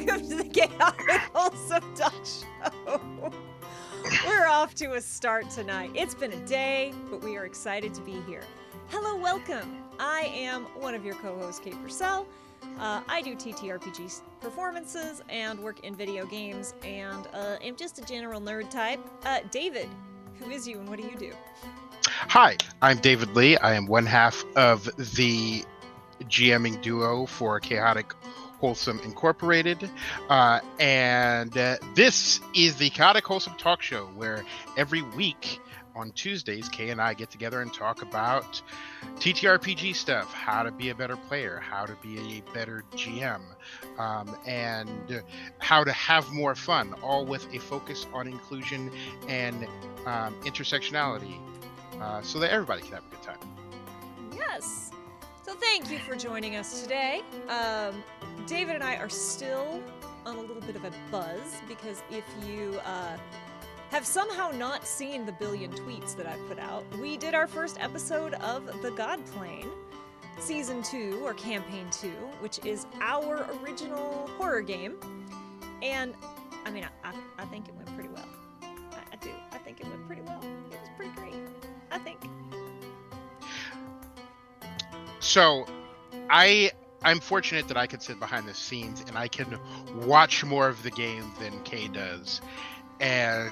welcome to the Chaotic Wholesome Talk Show. We're off to a start tonight. It's been a day, but we are excited to be here. Hello, welcome. I am one of your co-hosts, Kate Purcell. I do TTRPG performances and work in video games, and am just a general nerd type. David, who is you and what do you do? Hi, I'm David Lee. I am one half of the GMing duo for Chaotic Wholesome Incorporated, and this is the Chaotic Wholesome Talk Show, where every week on Tuesdays, Kay and I get together and talk about TTRPG stuff, how to be a better player, how to be a better GM, and how to have more fun, all with a focus on inclusion and intersectionality, so that everybody can have a good time. Yes. So thank you for joining us today. David and I are still on a little bit of a buzz because if you have somehow not seen the billion tweets that I've put out, we did our first episode of The God Plane, Season 2, or Campaign 2, which is our original horror game. And, I mean, I think it went pretty well. I do. I think it went pretty well. It was pretty great, I think. So, I'm fortunate that I can sit behind the scenes and I can watch more of the game than Kay does. And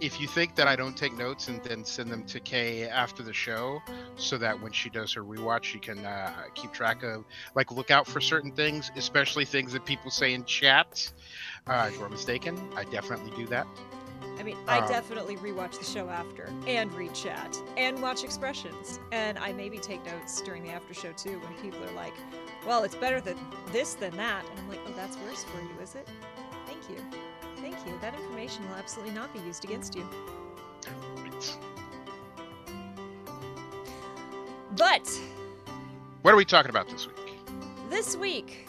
if you think that I don't take notes and then send them to Kay after the show so that when she does her rewatch, she can keep track of, like, look out for certain things, especially things that people say in chat, you're mistaken. I definitely do that. I mean, I definitely rewatch the show after, and read chat, and watch expressions, and I maybe take notes during the after show too when people are like, well, it's better than this than that, and I'm like, oh, that's worse for you, is it? Thank you. Thank you. That information will absolutely not be used against you. But what are we talking about this week? This week,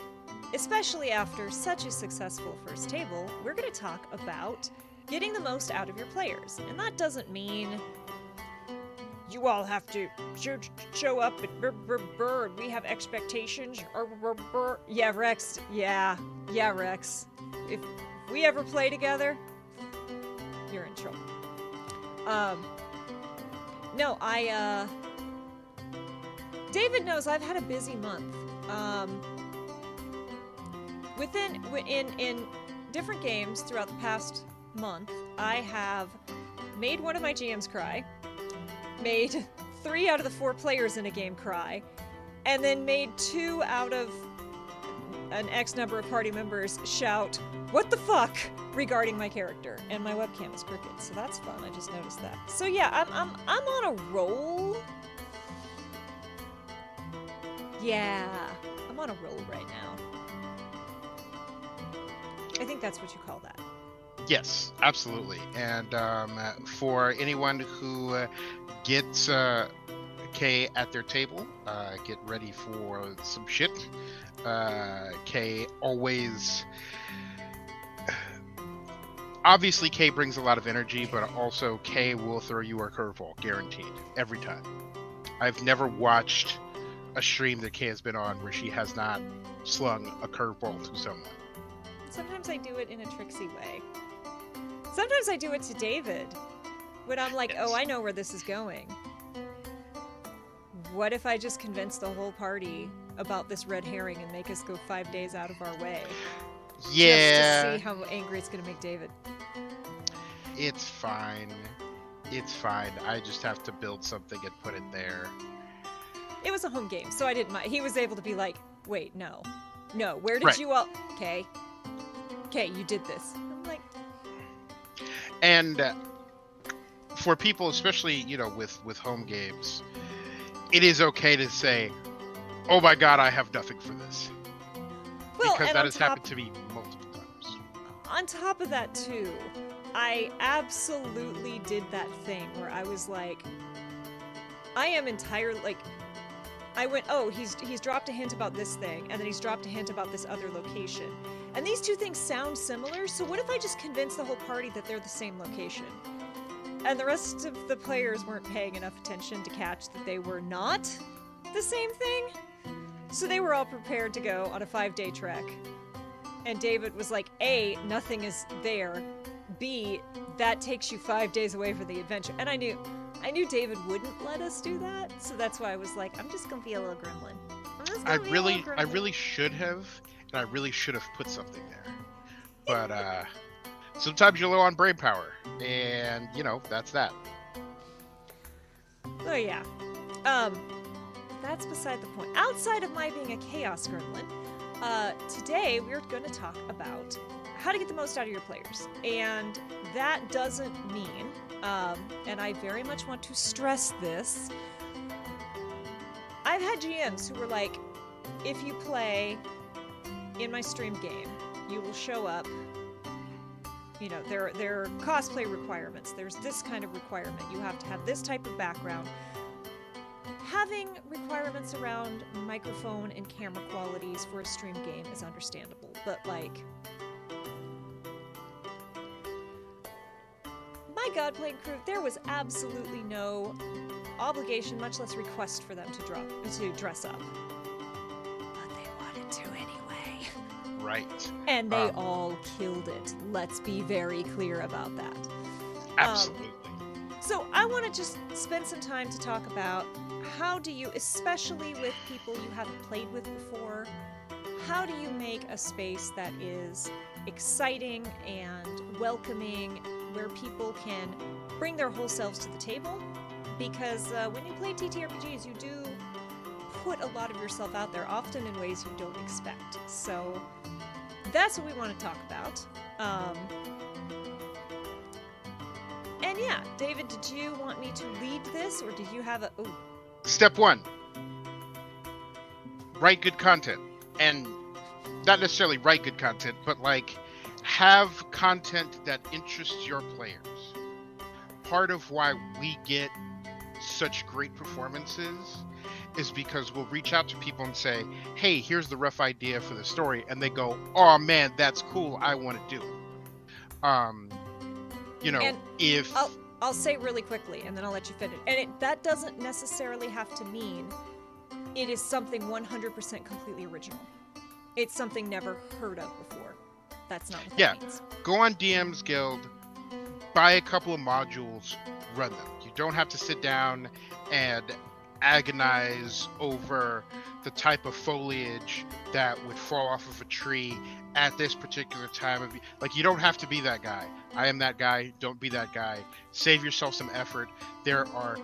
especially after such a successful first table, we're going to talk about getting the most out of your players. And that doesn't mean you all have to show up and we have expectations. Yeah, Rex. Yeah, Rex. If we ever play together, you're in trouble. No, David knows I've had a busy month. In different games throughout the past month, I have made one of my GMs cry, made 3 out of the 4 players in a game cry, and then made 2 out of an X number of party members shout, "What the fuck?" regarding my character, and my webcam is crooked, so that's fun. I just noticed that. So yeah, I'm on a roll. Yeah, I'm on a roll right now. I think that's what you call that. Yes, absolutely. And for anyone who gets Kay at their table, get ready for some shit. Kay always... Obviously, Kay brings a lot of energy, but also Kay will throw you a curveball, guaranteed, every time. I've never watched a stream that Kay has been on where she has not slung a curveball to someone. Sometimes I do it in a tricksy way. Sometimes I do it to David when I'm like, yes. Oh, I know where this is going. What if I just convince the whole party about this red herring and make us go 5 days out of our way? Yeah. Just to see how angry it's going to make David. It's fine. It's fine. I just have to build something and put it there. It was a home game, so I didn't mind. He was able to be like, wait, no, where did you all... Okay, you did this. I'm like... And for people, especially, with home games, it is okay to say, oh my god, I have nothing for this. Well, because that has happened to me multiple times. On top of that, too, I absolutely did that thing where I was like, I am entirely, like, I went, oh, he's dropped a hint about this thing, and then he's dropped a hint about this other location. And these two things sound similar, so what if I just convince the whole party that they're the same location? And the rest of the players weren't paying enough attention to catch that they were not the same thing. So they were all prepared to go on a 5-day trek And David was like, A, nothing is there. B, that takes you 5 days away from the adventure. And I knew David wouldn't let us do that, so that's why I was like, I'm just gonna be a little gremlin. I really should have, and I really should have put something there. But sometimes you're low on brain power, and that's that. Oh yeah. That's beside the point. Outside of my being a chaos gremlin, today we're going to talk about how to get the most out of your players. And that doesn't mean, and I very much want to stress this, I've had GMs who were like, if you play in my stream game, you will show up. There are cosplay requirements. There's this kind of requirement. You have to have this type of background. Having requirements around microphone and camera qualities for a stream game is understandable, but like, my God playing crew, there was absolutely no obligation, much less request for them to dress up. But they wanted to anyway. Right. And they all killed it. Let's be very clear about that. Absolutely. So I want to just spend some time to talk about how do you, especially with people you haven't played with before, how do you make a space that is exciting and welcoming, where people can bring their whole selves to the table? Because when you play TTRPGs, you do put a lot of yourself out there, often in ways you don't expect. So that's what we want to talk about. And yeah, David, did you want me to lead this, or did you have a... Ooh. Step 1. Write good content. And not necessarily write good content, but like have content that interests your players. Part of why we get such great performances is because we'll reach out to people and say, hey, here's the rough idea for the story. And they go, oh man, that's cool. I want to do it. And if... I'll say really quickly, and then I'll let you finish. And that doesn't necessarily have to mean it is something 100% completely original. It's something never heard of before. That's not what that means. Go on DM's Guild, buy a couple of modules, run them. You don't have to sit down and agonize over the type of foliage that would fall off of a tree at this particular time of year. Like, you don't have to be that guy. I am that guy. Don't be that guy. Save yourself some effort. There are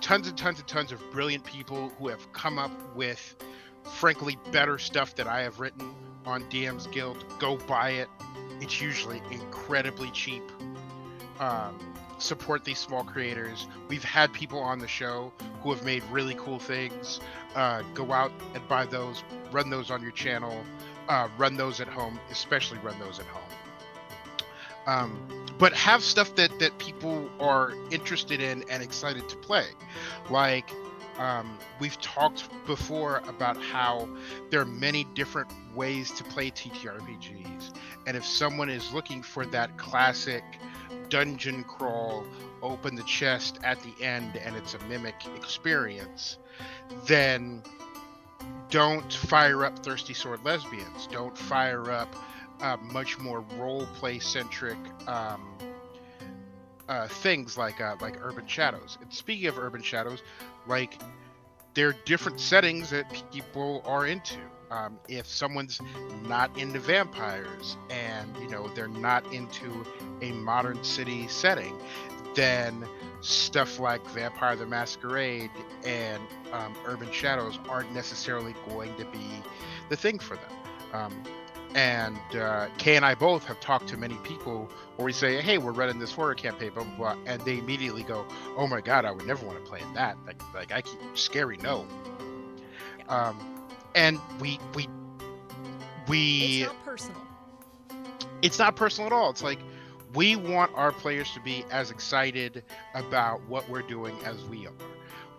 tons and tons and tons of brilliant people who have come up with, frankly, better stuff that I have written on DM's Guild. Go buy it. It's usually incredibly cheap. Support these small creators. We've had people on the show who have made really cool things. Go out and buy those. Run those on your channel. Run those at home, especially run those at home. But have stuff that people are interested in and excited to play. Like, we've talked before about how there are many different ways to play TTRPGs. And if someone is looking for that classic dungeon crawl, open the chest at the end and it's a mimic experience, then don't fire up Thirsty Sword Lesbians. Don't fire up much more role play centric things like Urban Shadows. And speaking of Urban Shadows, like, there are different settings that people are into. If someone's not into vampires and they're not into a modern city setting, then stuff like Vampire the Masquerade and Urban Shadows aren't necessarily going to be the thing for them. And Kay and I both have talked to many people where we say, hey, we're running this horror campaign, blah, blah, blah. And they immediately go, oh my God, I would never want to play in that. Like I keep scary, no. And we it's not personal. It's not personal at all. It's like, we want our players to be as excited about what we're doing as we are.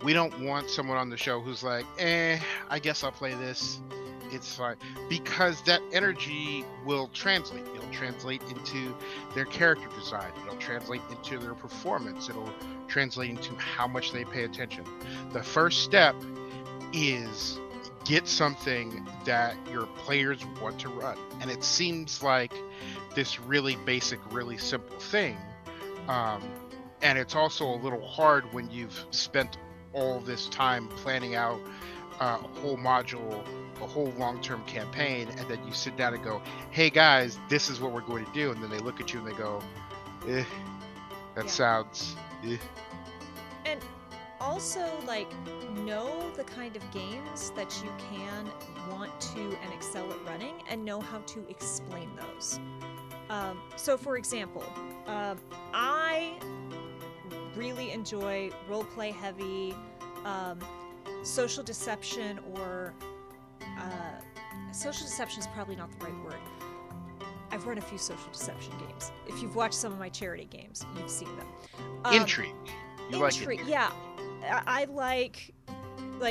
We don't want someone on the show who's like, I guess I'll play this. It's fine. Because that energy will translate. It'll translate into their character design. It'll translate into their performance. It'll translate into how much they pay attention. The first step is get something that your players want to run. And it seems like this really basic, really simple thing. Um, and it's also a little hard when you've spent all this time planning out a whole module, a whole long-term campaign, and then you sit down and go, "Hey guys, this is what we're going to do," and then they look at you and they go, "Eh, that Yeah. sounds." Eh. And also, like, know the kind of games that you can want to and excel at running, and know how to explain those. So, for example, I really enjoy role-play heavy, social deception, or social deception is probably not the right word. I've run a few social deception games. If you've watched some of my charity games, you've seen them. Intrigue. You like Intrigue, it? yeah. I like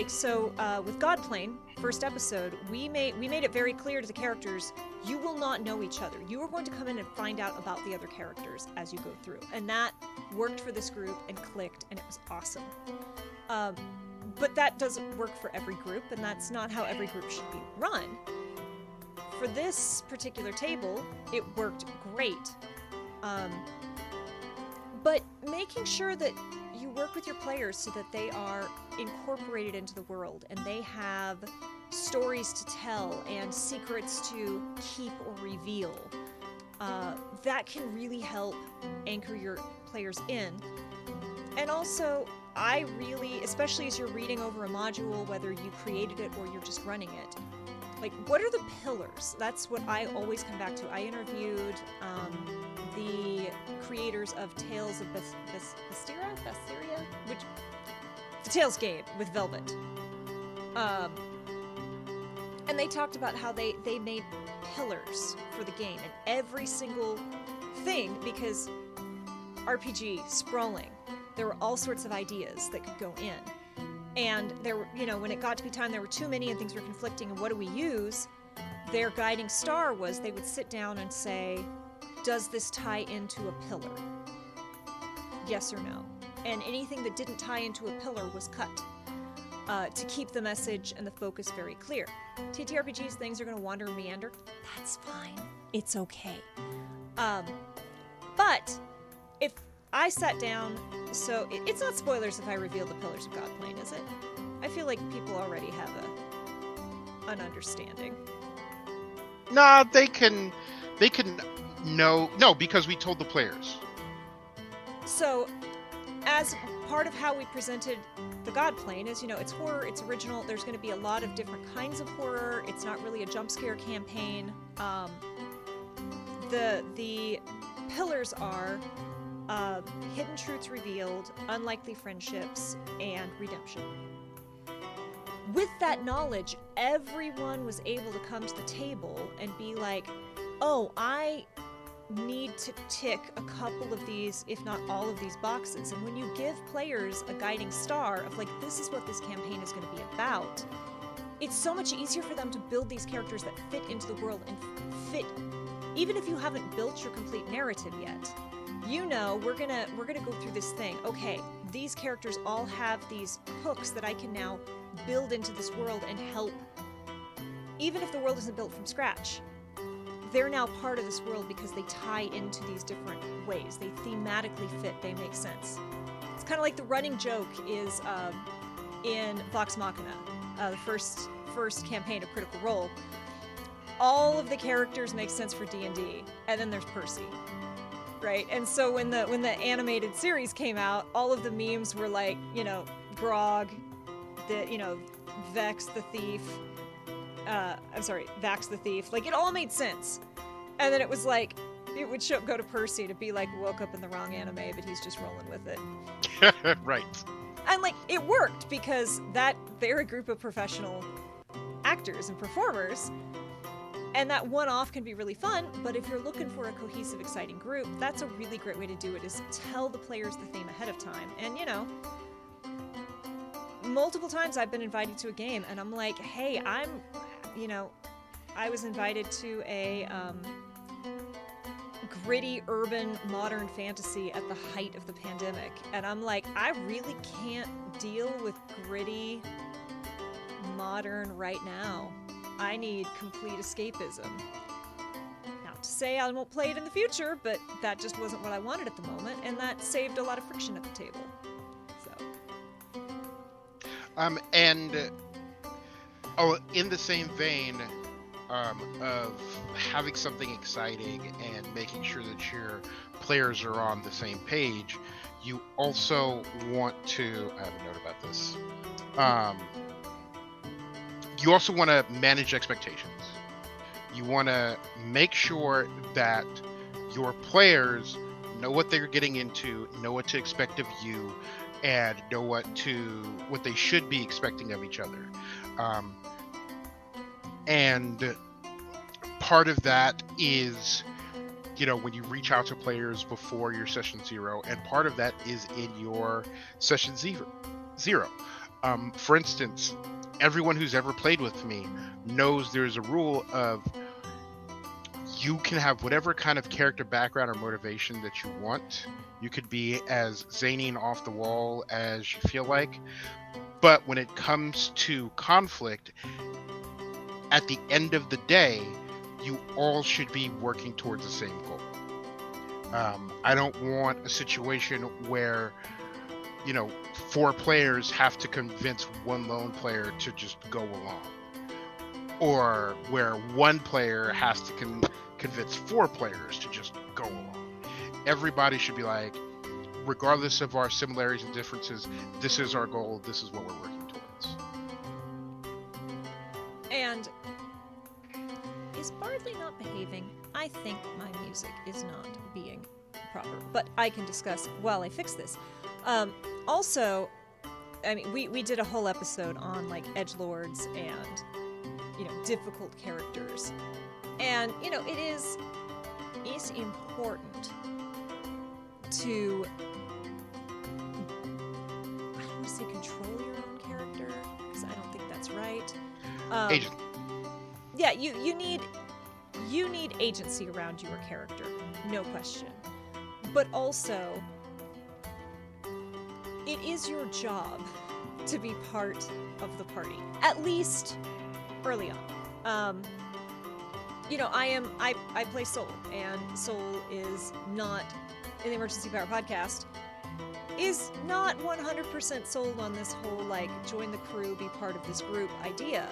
so with Godplane, first episode, we made it very clear to the characters, you will not know each other. You are going to come in and find out about the other characters as you go through. And that worked for this group and clicked, and it was awesome. But that doesn't work for every group, and that's not how every group should be run. For this particular table, it worked great. But making sure that you work with your players so that they are incorporated into the world and they have stories to tell and secrets to keep or reveal, that can really help anchor your players in. And also, I really, especially as you're reading over a module, whether you created it or you're just running it, like, what are the pillars? That's what I always come back to. I interviewed the creators of Tales of Bastyria, which the Tales game with Velvet, and they talked about how they made pillars for the game, and every single thing, because RPG sprawling, there were all sorts of ideas that could go in. And there were, when it got to be time, there were too many and things were conflicting, and what do we use? Their guiding star was they would sit down and say, does this tie into a pillar? Yes or no? And anything that didn't tie into a pillar was cut, to keep the message and the focus very clear. TTRPGs, things are going to wander and meander. That's fine. It's okay. But if I sat down, so it's not spoilers if I reveal the pillars of Godplane, is it? I feel like people already have an understanding. Nah, they can know. No, because we told the players. So, as part of how we presented the Godplane is, it's horror, it's original, there's going to be a lot of different kinds of horror, it's not really a jump scare campaign. The pillars are hidden truths revealed, unlikely friendships, and redemption. With that knowledge, everyone was able to come to the table and be like, oh, I need to tick a couple of these, if not all of these boxes. And when you give players a guiding star of like, this is what this campaign is going to be about, it's so much easier for them to build these characters that fit into the world and fit, even if you haven't built your complete narrative yet. We're gonna go through this thing. Okay, these characters all have these hooks that I can now build into this world and help. Even if the world isn't built from scratch, they're now part of this world because they tie into these different ways. They thematically fit. They make sense. It's kind of like the running joke is in Vox Machina, the first campaign of Critical Role. All of the characters make sense for D&D, and then there's Percy. Right, and so when the animated series came out, all of the memes were like, Grog, Vex the thief. Vax the thief. Like, it all made sense, and then it was like it would go to Percy to be like, woke up in the wrong anime, but he's just rolling with it. Right. And like, it worked because they're a group of professional actors and performers. And that one-off can be really fun, but if you're looking for a cohesive, exciting group, that's a really great way to do it, is tell the players the theme ahead of time. And, multiple times I've been invited to a game, and I'm like, hey, I was invited to a gritty, urban, modern fantasy at the height of the pandemic. And I'm like, I really can't deal with gritty, modern right now. I need complete escapism. Not to say I won't play it in the future, but that just wasn't what I wanted at the moment, and that saved a lot of friction at the table. So. And in the same vein of having something exciting and making sure that your players are on the same page, you also want to. I have a note about this. You also want to manage expectations. You want to make sure that your players know what they're getting into, know what to expect of you, and know what they should be expecting of each other. And part of that is, when you reach out to players before your session 0, and part of that is in your session 0. For instance, everyone who's ever played with me knows there's a rule of you can have whatever kind of character background or motivation that you want. You could be as zany and off the wall as you feel like. But when it comes to conflict, at the end of the day, you all should be working towards the same goal. I don't want a situation where 4 players have to convince one lone player to just go along, or where one player has to convince 4 players to just go along. Everybody should be like, regardless of our similarities and differences, this is our goal, this is what we're working towards. And is Bardley not behaving? I think my music is not being proper, but I can discuss while I fix this. Also, I mean, we did a whole episode on like edgelords and difficult characters, and it's important to, I don't want to say control your own character, because I don't think that's right. Agent. Yeah, you need agency around your character, no question. But also, it is your job to be part of the party, at least early on. I play Soul, and Soul is not, in the Emergency Power podcast, is not 100% sold on this whole, join the crew, be part of this group idea.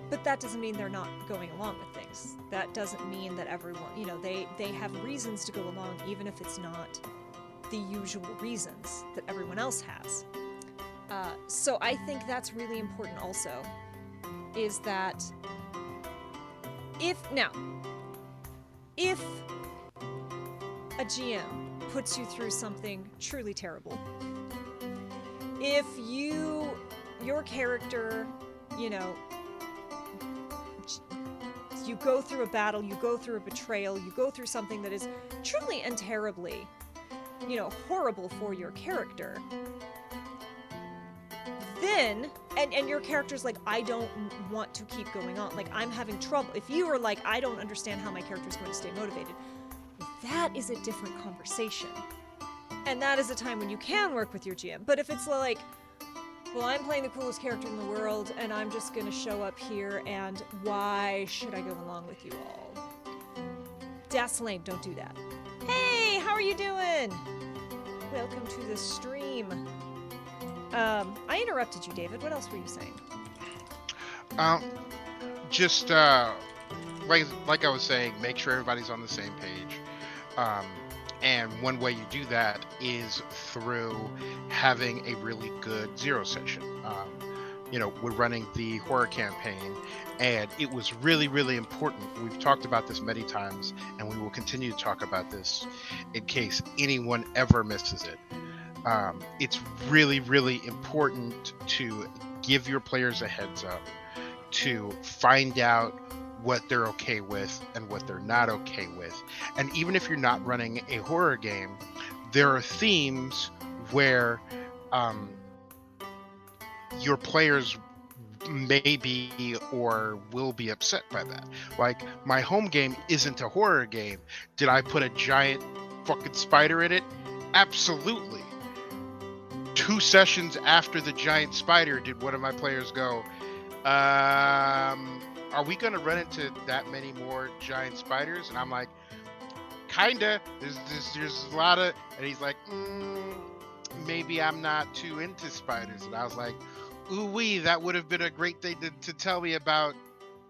But that doesn't mean they're not going along with things. That doesn't mean that everyone, they have reasons to go along, even if it's not the usual reasons that everyone else has. So I think that's really important also, is that if a GM puts you through something truly terrible, if your character, you go through a battle, you go through a betrayal, you go through something that is truly and terribly, horrible for your character, then, and your character's like, I don't want to keep going on, I'm having trouble. If you are like, I don't understand how my character's going to stay motivated, that is a different conversation. And that is a time when you can work with your GM. But if it's like, well, I'm playing the coolest character in the world, and I'm just going to show up here, and why should I go along with you all? That's lame. Don't do that. Hey, how are you doing? Welcome to the stream. I interrupted you, David. What else were you saying? Just like I was saying, make sure everybody's on the same page. And one way you do that is through having a really good 0 session. We're running the horror campaign, and it was really, really important. We've talked about this many times, and we will continue to talk about this in case anyone ever misses it. It's really, really important to give your players a heads up, to find out what they're okay with and what they're not okay with. And even if you're not running a horror game, there are themes where your players may be or will be upset by that. Like, my home game isn't a horror game. Did I put a giant fucking spider in it? Absolutely. 2 sessions after the giant spider did one of my players go, are we going to run into that many more giant spiders? And I'm like, kinda. There's a lot of, and he's like, maybe I'm not too into spiders. And I was like, ooh wee, that would have been a great thing to tell me about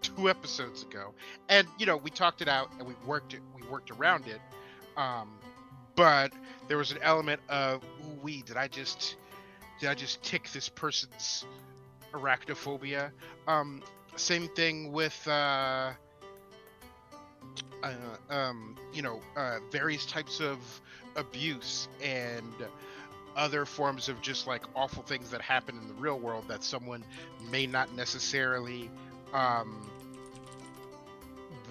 2 episodes ago. And we talked it out and we worked around it. But there was an element of, ooh wee, did I just tick this person's arachnophobia? Same thing with various types of abuse and other forms of just like awful things that happen in the real world that someone may not necessarily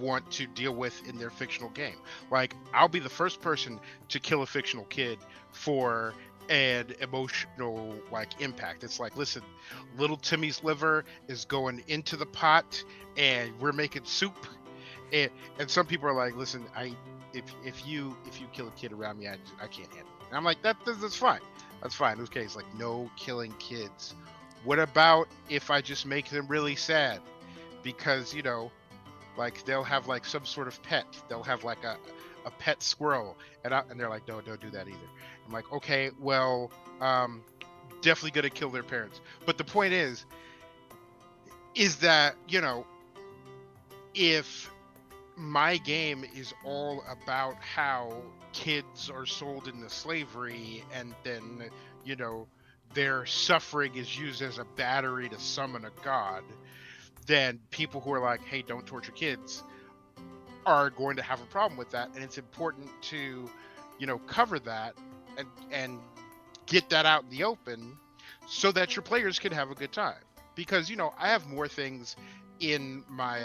want to deal with in their fictional game. Like, I'll be the first person to kill a fictional kid for an emotional impact. It's like, listen, little Timmy's liver is going into the pot and we're making soup. And some people are like, listen, if you kill a kid around me, I can't handle it. And I'm like, that's fine. That's fine. Okay, it's like, no killing kids. What about if I just make them really sad? Because, they'll have some sort of pet. They'll have a pet squirrel. And they're like, no, don't do that either. I'm like, okay, well, definitely going to kill their parents. But the point is that, if my game is all about how kids are sold into slavery and then, their suffering is used as a battery to summon a god, then people who are like, hey, don't torture kids, are going to have a problem with that. And it's important to, cover that and get that out in the open so that your players can have a good time. Because, I have more things in my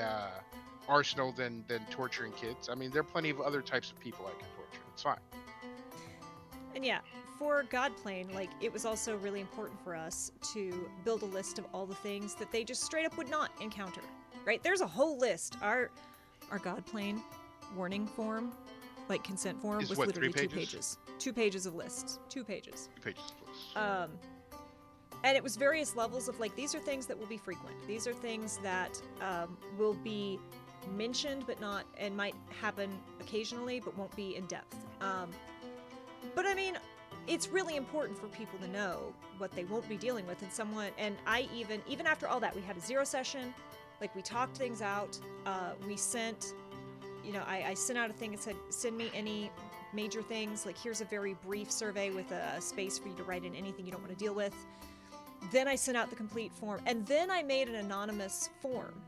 arsenal than torturing kids. I mean, there are plenty of other types of people I can torture. It's fine. And yeah, for Godplane, it was also really important for us to build a list of all the things that they just straight up would not encounter, right? There's a whole list. Our Godplane warning form, consent form, was literally 2 pages. 2 pages of lists. 2 pages. 2 pages of lists. And it was various levels of these are things that will be frequent. These are things that will be mentioned but not, and might happen occasionally but won't be in depth. But I mean, it's really important for people to know what they won't be dealing with. And I even after all that, we had a 0 session, we talked things out. We sent, I sent out a thing and said, send me any major things, here's a very brief survey with a space for you to write in anything you don't want to deal with. Then I sent out the complete form, and then I made an anonymous form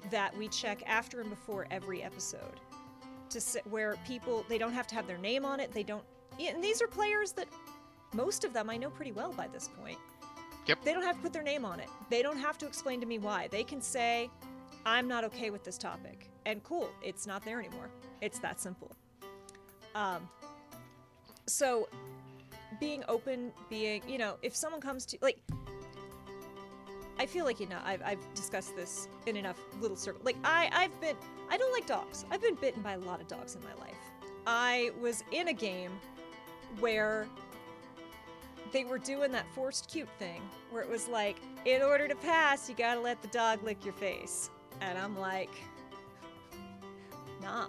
that we check after and before every episode where people, they don't have to have their name on it. And these are players that most of them I know pretty well by this point. Yep. They don't have to put their name on it. They don't have to explain to me why. They can say, I'm not okay with this topic. And cool, it's not there anymore. It's that simple. So being open, if someone comes to, I feel like, I've discussed this in enough little circles. I don't like dogs. I've been bitten by a lot of dogs in my life. I was in a game where they were doing that forced cute thing, where it was like, in order to pass, you gotta let the dog lick your face. And I'm like, nah.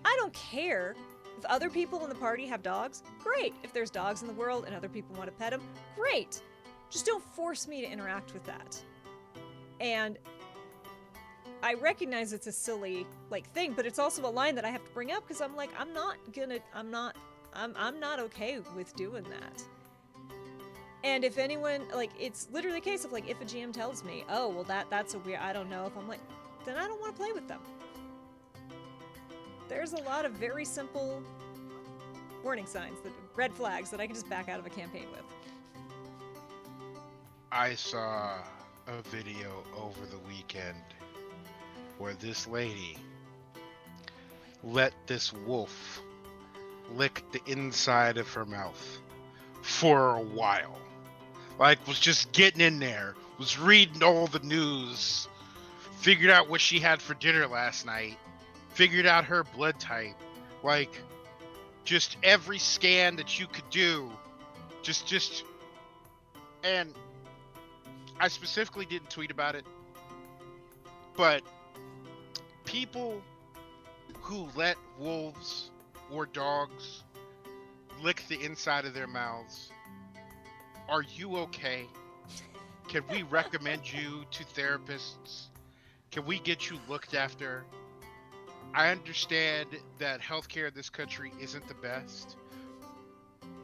I don't care. If other people in the party have dogs, great. If there's dogs in the world and other people want to pet them, great. Just don't force me to interact with that. And I recognize it's a silly thing, but it's also a line that I have to bring up because I'm like, I'm not okay with doing that. And if anyone, it's literally a case of if a GM tells me, oh, well that's a weird, I don't know, if I'm like, then I don't want to play with them. There's a lot of very simple warning signs, red flags that I can just back out of a campaign with. I saw a video over the weekend where this lady let this wolf lick the inside of her mouth for a while. Was just getting in there, was reading all the news, figured out what she had for dinner last night, figured out her blood type, just every scan that you could do Just, and I specifically didn't tweet about it, but people who let wolves or dogs lick the inside of their mouths, are you okay? Can we recommend you to therapists? Can we get you looked after? I understand that healthcare in this country isn't the best,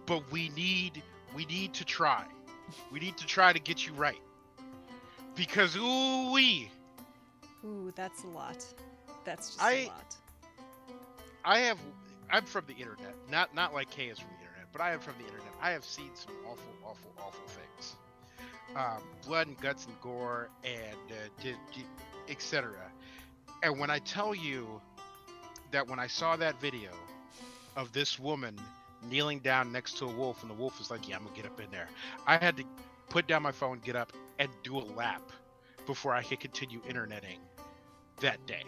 but we need to try. We need to try to get you right. Because ooh-wee, Ooh, that's a lot. That's just a I lot. I'm from the internet. Not like Kay is from the internet, but I am from the internet. I have seen some awful things. Blood and guts and gore and etc. And when I tell you that when I saw that video of this woman kneeling down next to a wolf and the wolf was like, yeah, I'm gonna get up in there, I had to put down my phone, get up, and do a lap before I could continue interneting that day.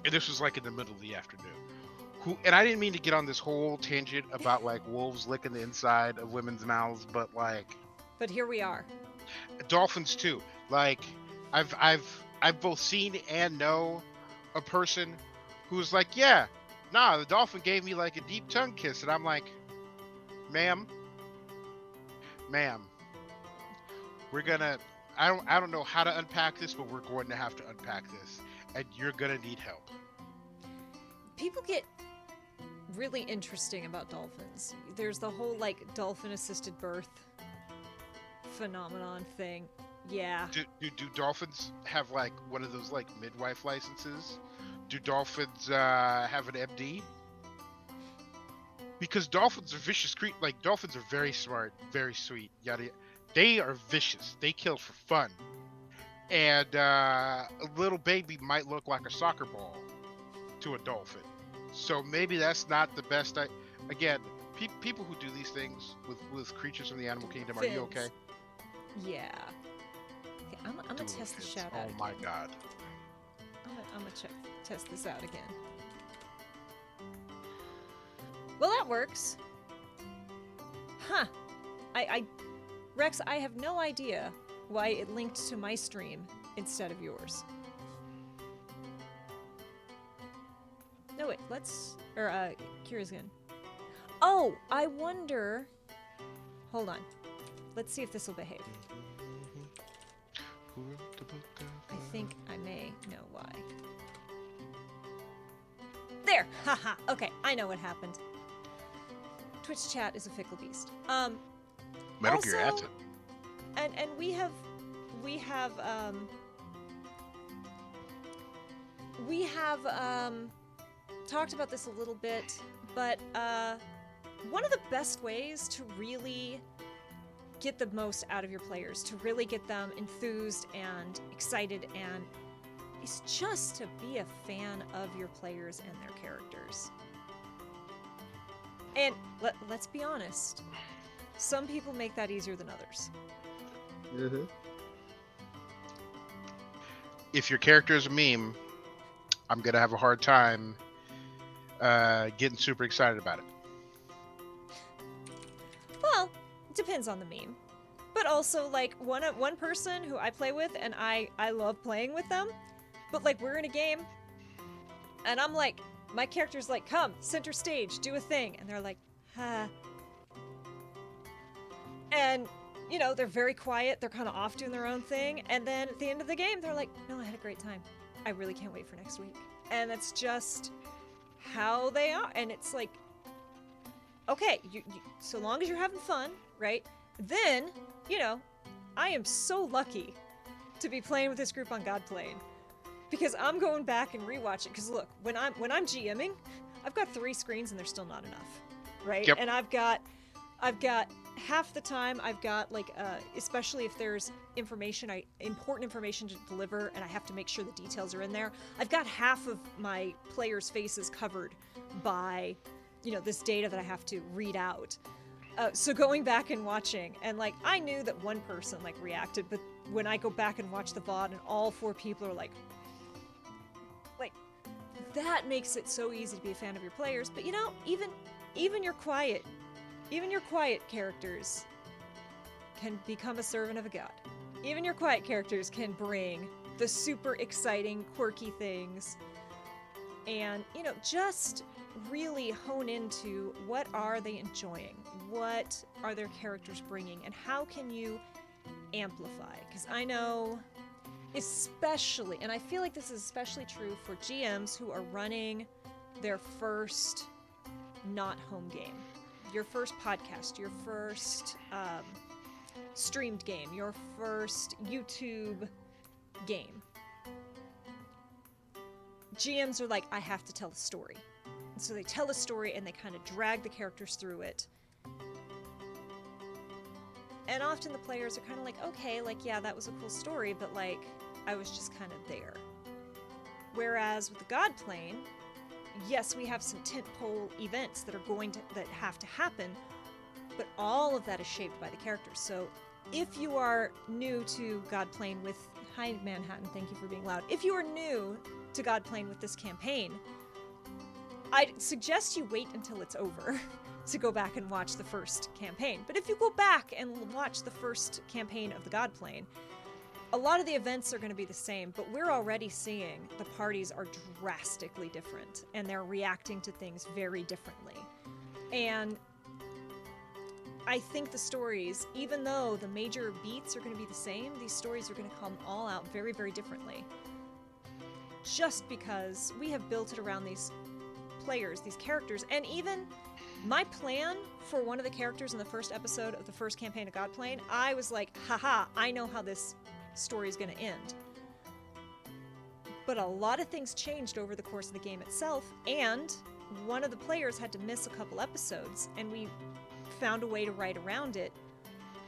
And this was like in the middle of the afternoon. And I didn't mean to get on this whole tangent about like wolves licking the inside of women's mouths, but like But here we are. dolphins too. Like I've both seen and know a person who's like, yeah, nah, the dolphin gave me like a deep tongue kiss, and I'm like, ma'am, we're gonna. I don't know how to unpack this, but we're going to have to unpack this, and you're gonna need help. People get really interesting about dolphins. There's the whole like dolphin assisted birth phenomenon thing. Yeah. Do dolphins have like one of those like midwife licenses? Do dolphins have an MD? Because dolphins are vicious creatures. Like dolphins are very smart, very sweet. Yada. They are vicious. They kill for fun. And a little baby might look like a soccer ball to a dolphin. So maybe that's not the best. Again, people who do these things with creatures from the animal kingdom, are you okay? Yeah. Okay, I'm gonna test the shout out. Oh my god. I'm gonna test this out again. Well, that works. Huh. Rex, I have no idea why it linked to my stream instead of yours. No, wait, Kira's again. Oh, I wonder. Hold on. Let's see if this will behave. I think I may know why. There! Haha! Okay, I know what happened. Twitch chat is a fickle beast. Metal Gear Acid. And we have talked about this a little bit, but one of the best ways to really get the most out of your players, to really get them enthused and excited, and is just to be a fan of your players and their characters. And let's be honest, some people make that easier than others. Mm-hmm. If your character is a meme, I'm gonna have a hard time getting super excited about it. Well, it depends on the meme. But also, like, one person who I play with, and I love playing with them, but, like, we're in a game, and I'm like, my character's like, come, center stage, do a thing. And they're like, huh. And, you know, they're very quiet, they're kind of off doing their own thing, and then at the end of the game, they're like, no, I had a great time. I really can't wait for next week. And that's just how they are. And it's like, okay, you so long as you're having fun, right? Then, you know, I am so lucky to be playing with this group on Godplane, because I'm going back and rewatching. Because look, when I'm GMing, I've got 3 screens and they're still not enough, right? Yep. And I've got half the time I've got like especially if there's important information to deliver and I have to make sure the details are in there. I've got half of my players' faces covered by, you know, this data that I have to read out. So going back and watching, and like I knew that one person like reacted, but when I go back and watch the VOD and all 4 people are like that makes it so easy to be a fan of your players. But you know, even your quiet characters can become a servant of a god. Even your quiet characters can bring the super exciting, quirky things. And, just really hone into what are they enjoying? What are their characters bringing? And how can you amplify? Because I know, especially, and I feel like this is especially true for GMs who are running their first not home game, your first podcast, your first streamed game, your first YouTube game. GMs are like, I have to tell a story. And so they tell a story and they kind of drag the characters through it. And often the players are kind of like, okay, like, yeah, that was a cool story, but like, I was just kind of there. Whereas with the God Plane, yes, we have some tentpole events that have to happen, but all of that is shaped by the characters. So if you are new to God Plane with, hi Manhattan, thank you for being loud. If you are new to God Plane with this campaign, I'd suggest you wait until it's over to go back and watch the first campaign. But if you go back and watch the first campaign of the God Plane, a lot of the events are going to be the same, but we're already seeing the parties are drastically different and they're reacting to things very differently. And I think the stories, even though the major beats are going to be the same, these stories are going to come all out very, very differently. Just because we have built it around these players, these characters, and even my plan for one of the characters in the first episode of the first campaign of God Plane, I was like, haha, I know how this story is going to end. But a lot of things changed over the course of the game itself, and one of the players had to miss a couple episodes, and we found a way to write around it.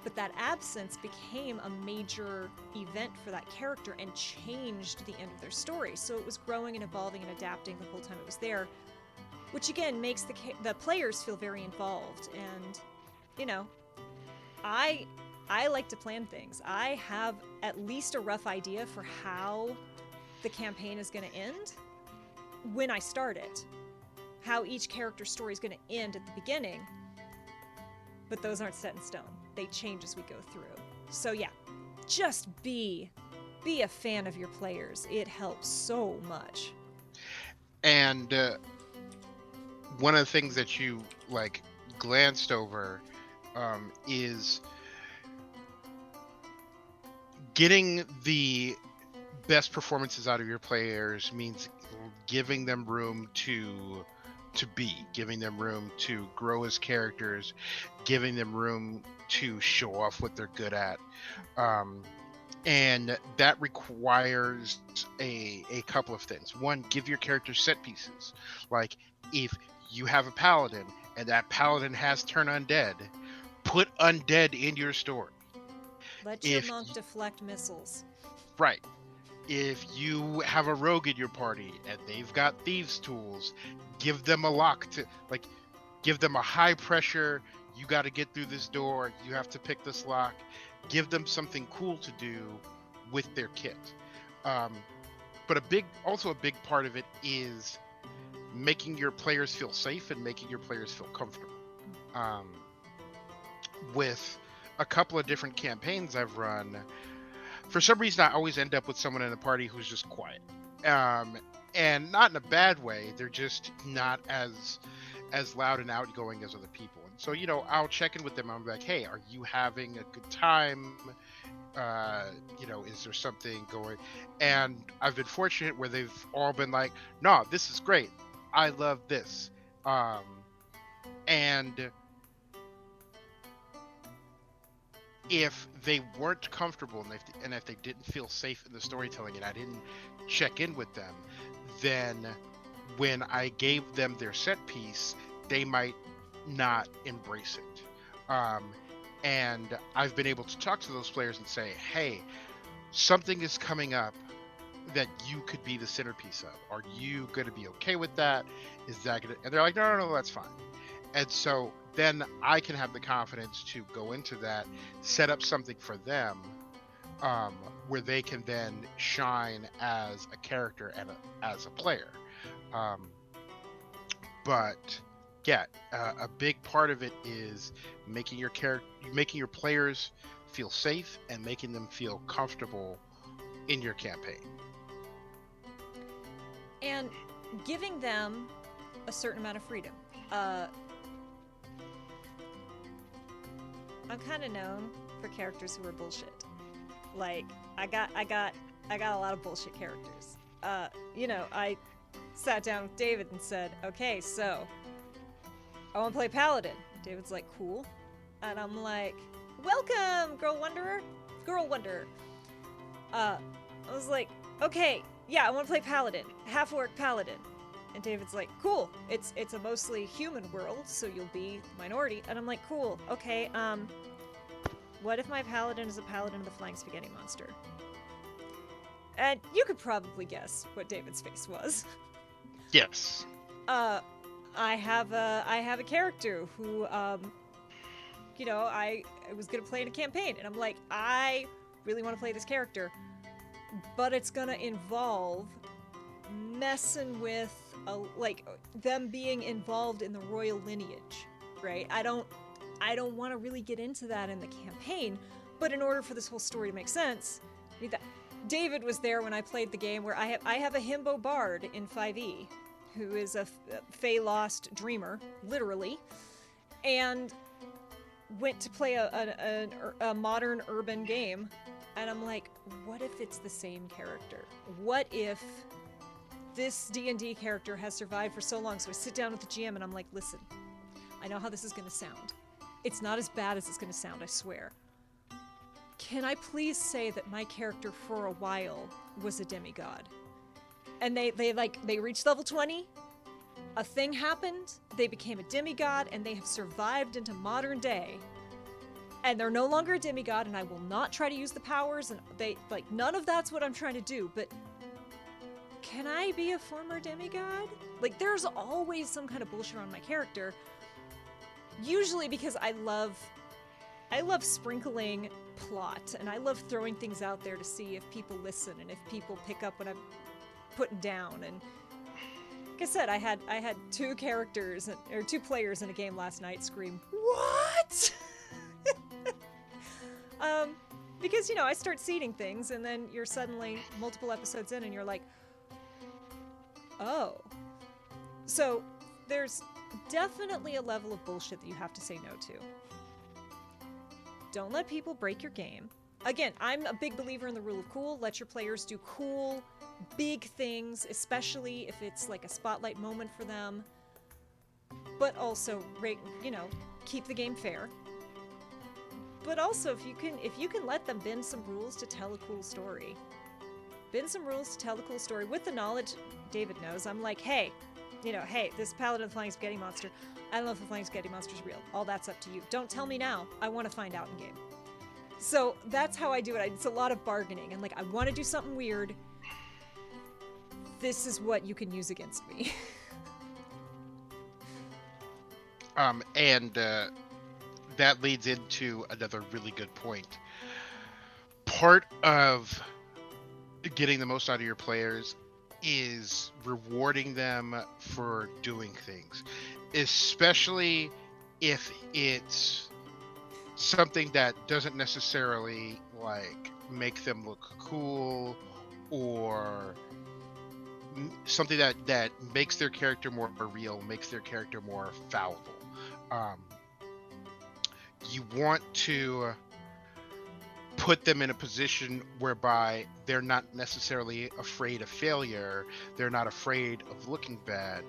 But that absence became a major event for that character and changed the end of their story. So it was growing and evolving and adapting the whole time it was there, which again makes the players feel very involved. And, I like to plan things. I have at least a rough idea for how the campaign is going to end when I start it, how each character's story is going to end at the beginning. But those aren't set in stone. They change as we go through. So yeah, just be a fan of your players. It helps so much. And one of the things that you glanced over is getting the best performances out of your players means giving them room to giving them room to grow as characters, giving them room to show off what they're good at. And that requires a couple of things. One, give your characters set pieces. Like, if you have a paladin and that paladin has turn undead, put undead in your story. Let your monk deflect missiles. Right. If you have a rogue in your party and they've got thieves' tools, give them a lock to, give them a high pressure, you got to get through this door, you have to pick this lock. Give them something cool to do with their kit. But a big part of it is making your players feel safe and making your players feel comfortable. With a couple of different campaigns I've run, for some reason I always end up with someone in the party who's just quiet. And not in a bad way, they're just not as loud and outgoing as other people. And so, I'll check in with them. I'm like, hey, are you having a good time? Is there something going? And I've been fortunate where they've all been like, no, this is great. I love this. And if they weren't comfortable and if they didn't feel safe in the storytelling and I didn't check in with them, then when I gave them their set piece, they might not embrace it. And I've been able to talk to those players and say, hey, something is coming up that you could be the centerpiece of. Are you going to be okay with that? Is that going to... And they're like, no, that's fine. And so then I can have the confidence to go into that, set up something for them, where they can then shine as a character and as a player. But yeah, a big part of it is making your players feel safe and making them feel comfortable in your campaign. And giving them a certain amount of freedom. I'm kind of known for characters who are bullshit. Like, I got a lot of bullshit characters. I sat down with David and said, okay, so I want to play Paladin. David's like, cool. And I'm like, welcome, Girl Wanderer. I was like, okay, yeah, I want to play Paladin, half-orc Paladin. And David's like, cool, it's a mostly human world, so you'll be minority. And I'm like, cool, okay, what if my Paladin is a Paladin of the Flying Spaghetti Monster? And you could probably guess what David's face was. Yes. I have a character who, I was gonna play in a campaign, and I'm like, I really want to play this character, but it's gonna involve messing with them being involved in the royal lineage, right? I don't want to really get into that in the campaign, but in order for this whole story to make sense, I need that. David was there when I played the game where I have a himbo bard in 5e who is a Fey Lost dreamer, literally, and went to play a modern urban game, and I'm like, what if it's the same character? What if this D&D character has survived for so long? So I sit down with the GM and I'm like, listen, I know how this is going to sound. It's not as bad as it's going to sound, I swear. Can I please say that my character for a while was a demigod? And they reached level 20, a thing happened, they became a demigod, and they have survived into modern day. And they're no longer a demigod, and I will not try to use the powers, and none of that's what I'm trying to do, but can I be a former demigod? There's always some kind of bullshit on my character, usually because I love sprinkling plot, and I love throwing things out there to see if people listen and if people pick up what I'm putting down. And like I said, I had two players in a game last night scream, "What?" Because I start seeding things, and then you're suddenly multiple episodes in, and you're like, oh. So there's definitely a level of bullshit that you have to say no to. Don't let people break your game. Again, I'm a big believer in the rule of cool. Let your players do cool, big things, especially if it's like a spotlight moment for them. But also, keep the game fair. But also, if you can let them bend some rules to tell a cool story. Bend some rules to tell a cool story with the knowledge David knows. I'm like, hey, this Paladin of the Flying Spaghetti Monster, I don't know if the Flying Spaghetti Monster is real. All that's up to you. Don't tell me now. I want to find out in game. So that's how I do it. It's a lot of bargaining. And I want to do something weird. This is what you can use against me. That leads into another really good point. Part of getting the most out of your players is rewarding them for doing things, especially if it's something that doesn't necessarily make them look cool, or something that makes their character more real, makes their character more fallible. You want to put them in a position whereby they're not necessarily afraid of failure, they're not afraid of looking bad,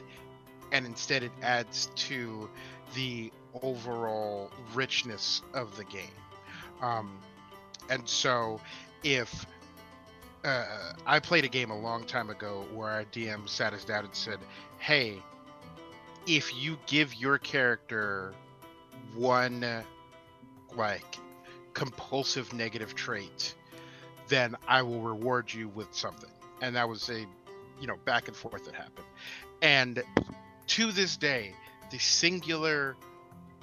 and instead it adds to the overall richness of the game. And so if I played a game a long time ago where our DM sat us down and said, hey, if you give your character one compulsive negative trait, then I will reward you with something. And that was a back and forth that happened. And to this day, the singular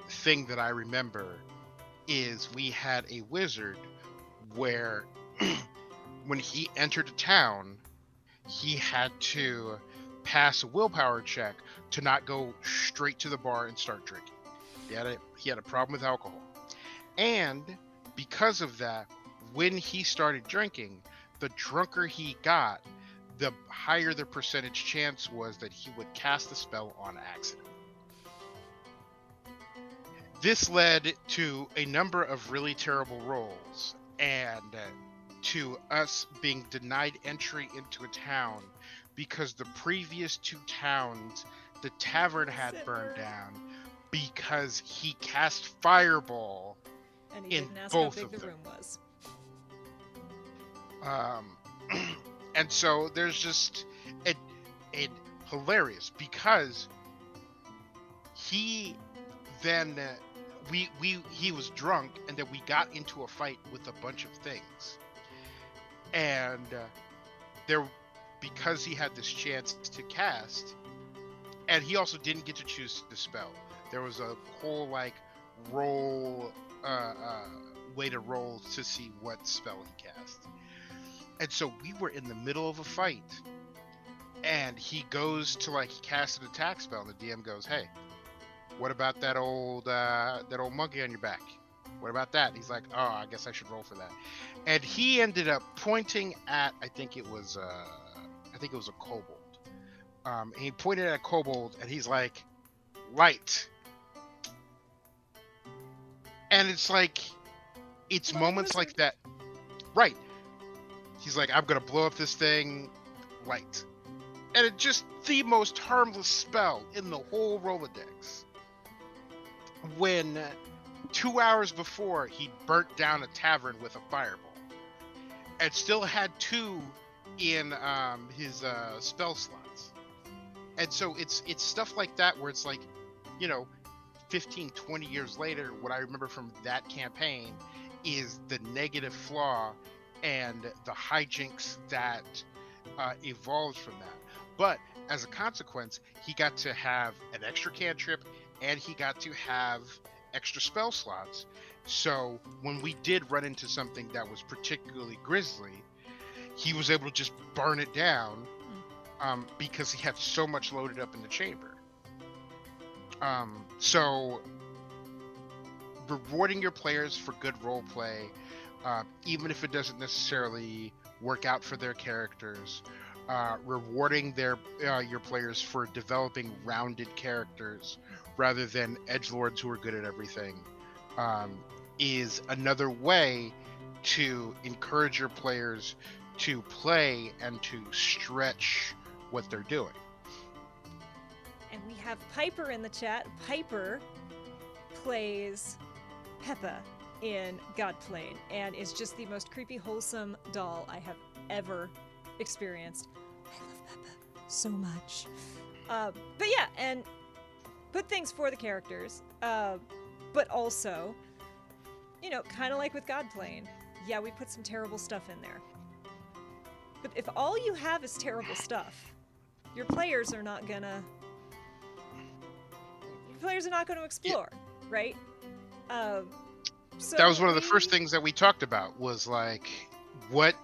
thing that I remember is we had a wizard where when he entered a town, he had to pass a willpower check to not go straight to the bar and start drinking. He had a problem with alcohol. And because of that, when he started drinking, the drunker he got, the higher the percentage chance was that he would cast the spell on accident. This led to a number of really terrible rolls and to us being denied entry into a town because the previous 2 towns the tavern had burned down because he cast Fireball And he in didn't ask both how big of the them. room was. And so there's just it hilarious because he then he was drunk, and then we got into a fight with a bunch of things, and there, because he had this chance to cast, and he also didn't get to choose the spell. There was a whole like roll way to roll to see what spell he cast. And so we were in the middle of a fight, and he goes to like cast an attack spell, and the DM goes, "Hey, what about that old monkey on your back? What about that?" And he's like, "Oh, I guess I should roll for that." And he ended up pointing at, I think it was a kobold. And he pointed at a kobold, and he's like, "Light." And it's like, it's moments like that, right? He's like, "I'm gonna blow up this thing, light," and it's just the most harmless spell in the whole Rolodex. When 2 hours before he burnt down a tavern with a fireball, and still had 2 in his spell slots. And so it's stuff like that where it's like, 15, 20 years later, what I remember from that campaign is the negative flaw and the hijinks that evolved from that. But as a consequence, he got to have an extra cantrip, and he got to have extra spell slots. So when we did run into something that was particularly grisly, he was able to just burn it down because he had so much loaded up in the chamber. So rewarding your players for good role play, even if it doesn't necessarily work out for their characters, rewarding your players for developing rounded characters rather than edgelords who are good at everything, is another way to encourage your players to play and to stretch what they're doing. And we have Piper in the chat. Piper plays Peppa in Godplane and is just the most creepy, wholesome doll I have ever experienced. I love Peppa so much. But yeah, and good things for the characters, but also, kind of like with Godplane, yeah, we put some terrible stuff in there. But if all you have is terrible stuff, your players are not gonna explore, right? So that was one of the first things that we talked about, was like, what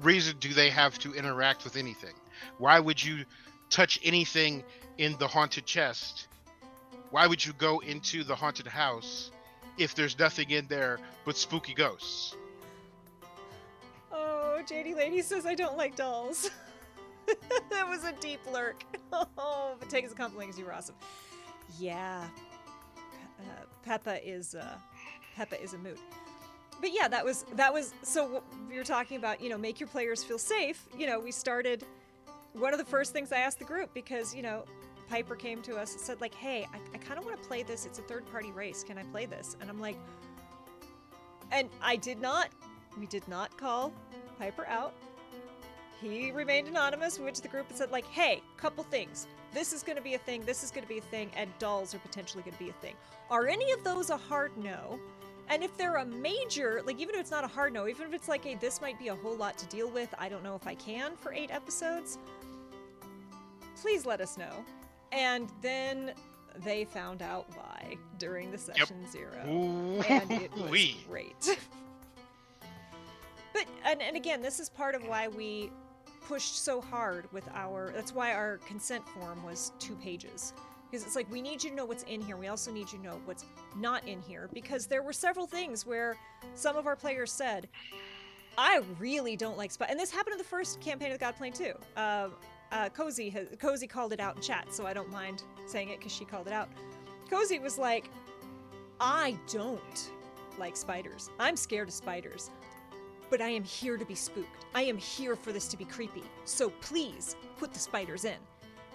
reason do they have to interact with anything? Why would you touch anything in the haunted chest? Why would you go into the haunted house if there's nothing in there but spooky ghosts? Oh, JD Lady says I don't like dolls. That was a deep lurk. Oh, but take it as a compliment because you were awesome. Yeah, Peppa is a mood. But yeah, that was so we were talking about, make your players feel safe. We started, one of the first things I asked the group, because Piper came to us and said, like, "Hey, I kind of want to play this. It's a third-party race. Can I play this?" And I'm like, and we did not call Piper out. He remained anonymous, which the group had said, like, "Hey, couple things. This is going to be a thing, this is going to be a thing, and dolls are potentially going to be a thing. Are any of those a hard no? And if they're a major, like, even if it's not a hard no, even if it's like, hey, this might be a whole lot to deal with, I don't know if I can for 8 episodes, please let us know." And then they found out why during the session 0. And it was great. But, and again, this is part of why we pushed so hard with that's why our consent form was 2 pages. Because it's like, we need you to know what's in here. We also need you to know what's not in here. Because there were several things where some of our players said, I really don't like spiders. And this happened in the first campaign of the God Plane too. Cozy called it out in chat, so I don't mind saying it because she called it out. Cozy was like, I don't like spiders. I'm scared of spiders. But I am here to be spooked. I am here for this to be creepy. So please put the spiders in.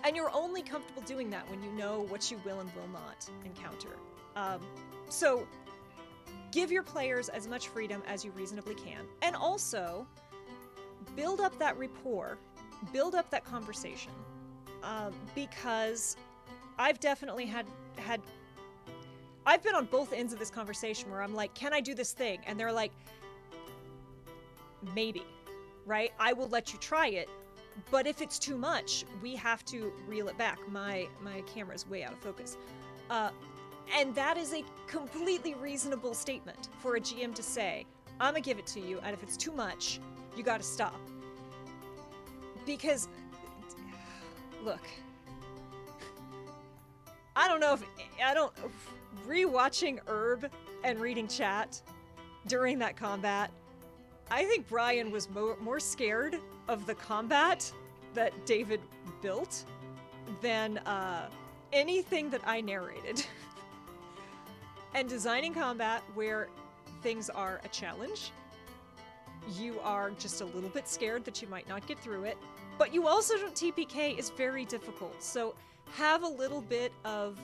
And you're only comfortable doing that when you know what you will and will not encounter. So give your players as much freedom as you reasonably can. And also, build up that rapport. Build up that conversation. Because I've definitely had I've been on both ends of this conversation where I'm like, can I do this thing? And they're like, maybe, right? I will let you try it. But if it's too much, we have to reel it back. My camera's way out of focus. And that is a completely reasonable statement for a GM to say, I'm gonna give it to you, and if it's too much, you gotta stop. Because, look, rewatching Herb and reading chat during that combat, I think Brian was more scared of the combat that David built than anything that I narrated. And designing combat where things are a challenge, you are just a little bit scared that you might not get through it, but you also don't TPK is very difficult. So have a little bit of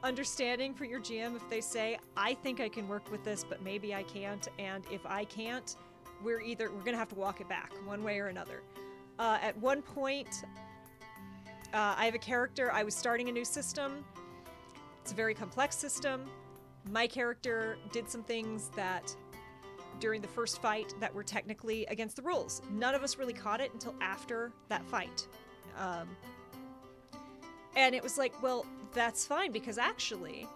understanding for your GM if they say, I think I can work with this, but maybe I can't. And if I can't, we're gonna have to walk it back one way or another. At one point, I have a character, I was starting a new system. It's a very complex system. My character did some things that during the first fight that were technically against the rules. None of us really caught it until after that fight. And it was like, well, that's fine, because actually,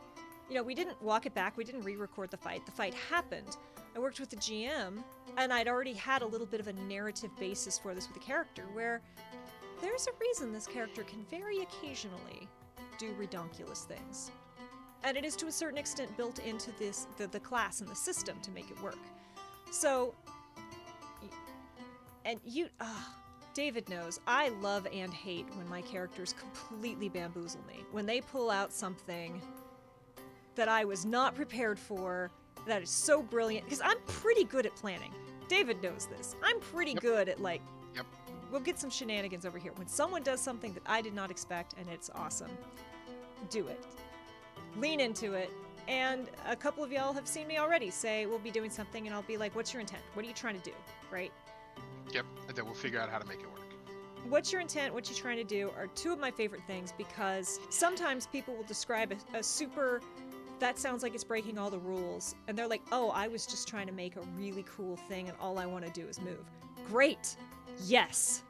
we didn't walk it back. We didn't re-record the fight. The fight happened. I worked with the GM, and I'd already had a little bit of a narrative basis for this with the character, where there's a reason this character can very occasionally do redonkulous things. And it is to a certain extent built into the class and the system to make it work. So, and David knows, I love and hate when my characters completely bamboozle me. When they pull out something that I was not prepared for, that is so brilliant, because I'm pretty good at planning. David knows this. I'm pretty good at we'll get some shenanigans over here. When someone does something that I did not expect and it's awesome, do it. Lean into it. And a couple of y'all have seen me already say, we'll be doing something, and I'll be like, what's your intent? What are you trying to do? Right? Yep, and then we'll figure out how to make it work. What's your intent? What you trying to do are two of my favorite things, because sometimes people will describe a super, that sounds like it's breaking all the rules, and they're like, oh, I was just trying to make a really cool thing and all I want to do is move. Great. Yes.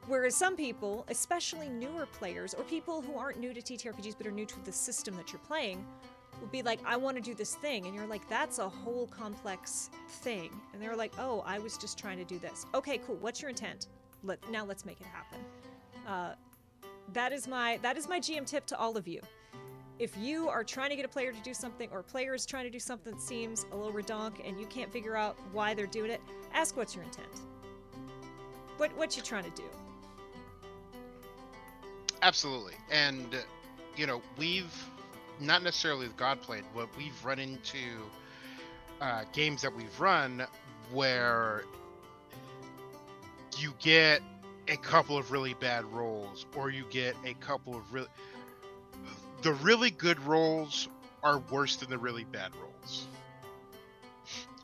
Whereas some people, especially newer players or people who aren't new to TTRPGs but are new to the system that you're playing, will be like, I want to do this thing. And you're like, that's a whole complex thing. And they're like, oh, I was just trying to do this. Okay, cool. What's your intent? Now let's make it happen. That is my GM tip to all of you. If you are trying to get a player to do something, or a player is trying to do something that seems a little redonk and you can't figure out why they're doing it, ask what's your intent. What you trying to do? Absolutely. And, we've, not necessarily with Godplane, but we've run into games that we've run where you get a couple of really bad rolls, or you get a couple of the really good rolls are worse than the really bad rolls.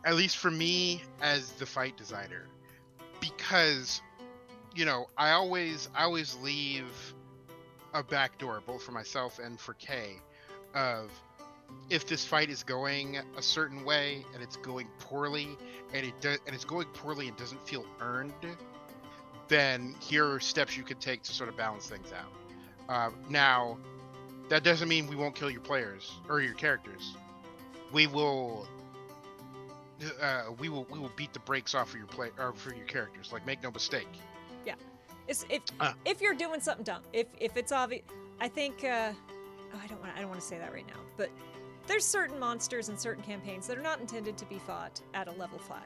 At least for me as the fight designer, because I always leave a back door, both for myself and for Kay, of if this fight is going a certain way and it's going poorly, and it's going poorly and doesn't feel earned, then here are steps you can take to sort of balance things out. Now, that doesn't mean we won't kill your players or your characters. We will beat the brakes off of for your characters. Like, make no mistake. Yeah, if you're doing something dumb, if it's obvious, I think I don't want to say that right now, but there's certain monsters in certain campaigns that are not intended to be fought at a level 5.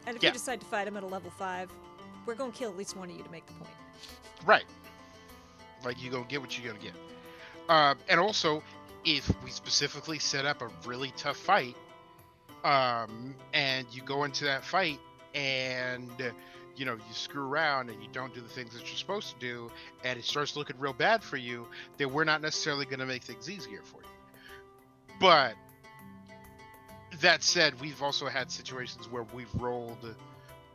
And if Yeah. you decide to fight them at a level 5, we're going to kill at least one of you to make the point. Right. Like, you gonna get what you're gonna get. And also, if we specifically set up a really tough fight, and you go into that fight and you screw around and you don't do the things that you're supposed to do, and it starts looking real bad for you, then we're not necessarily going to make things easier for you. But that said, we've also had situations where we've rolled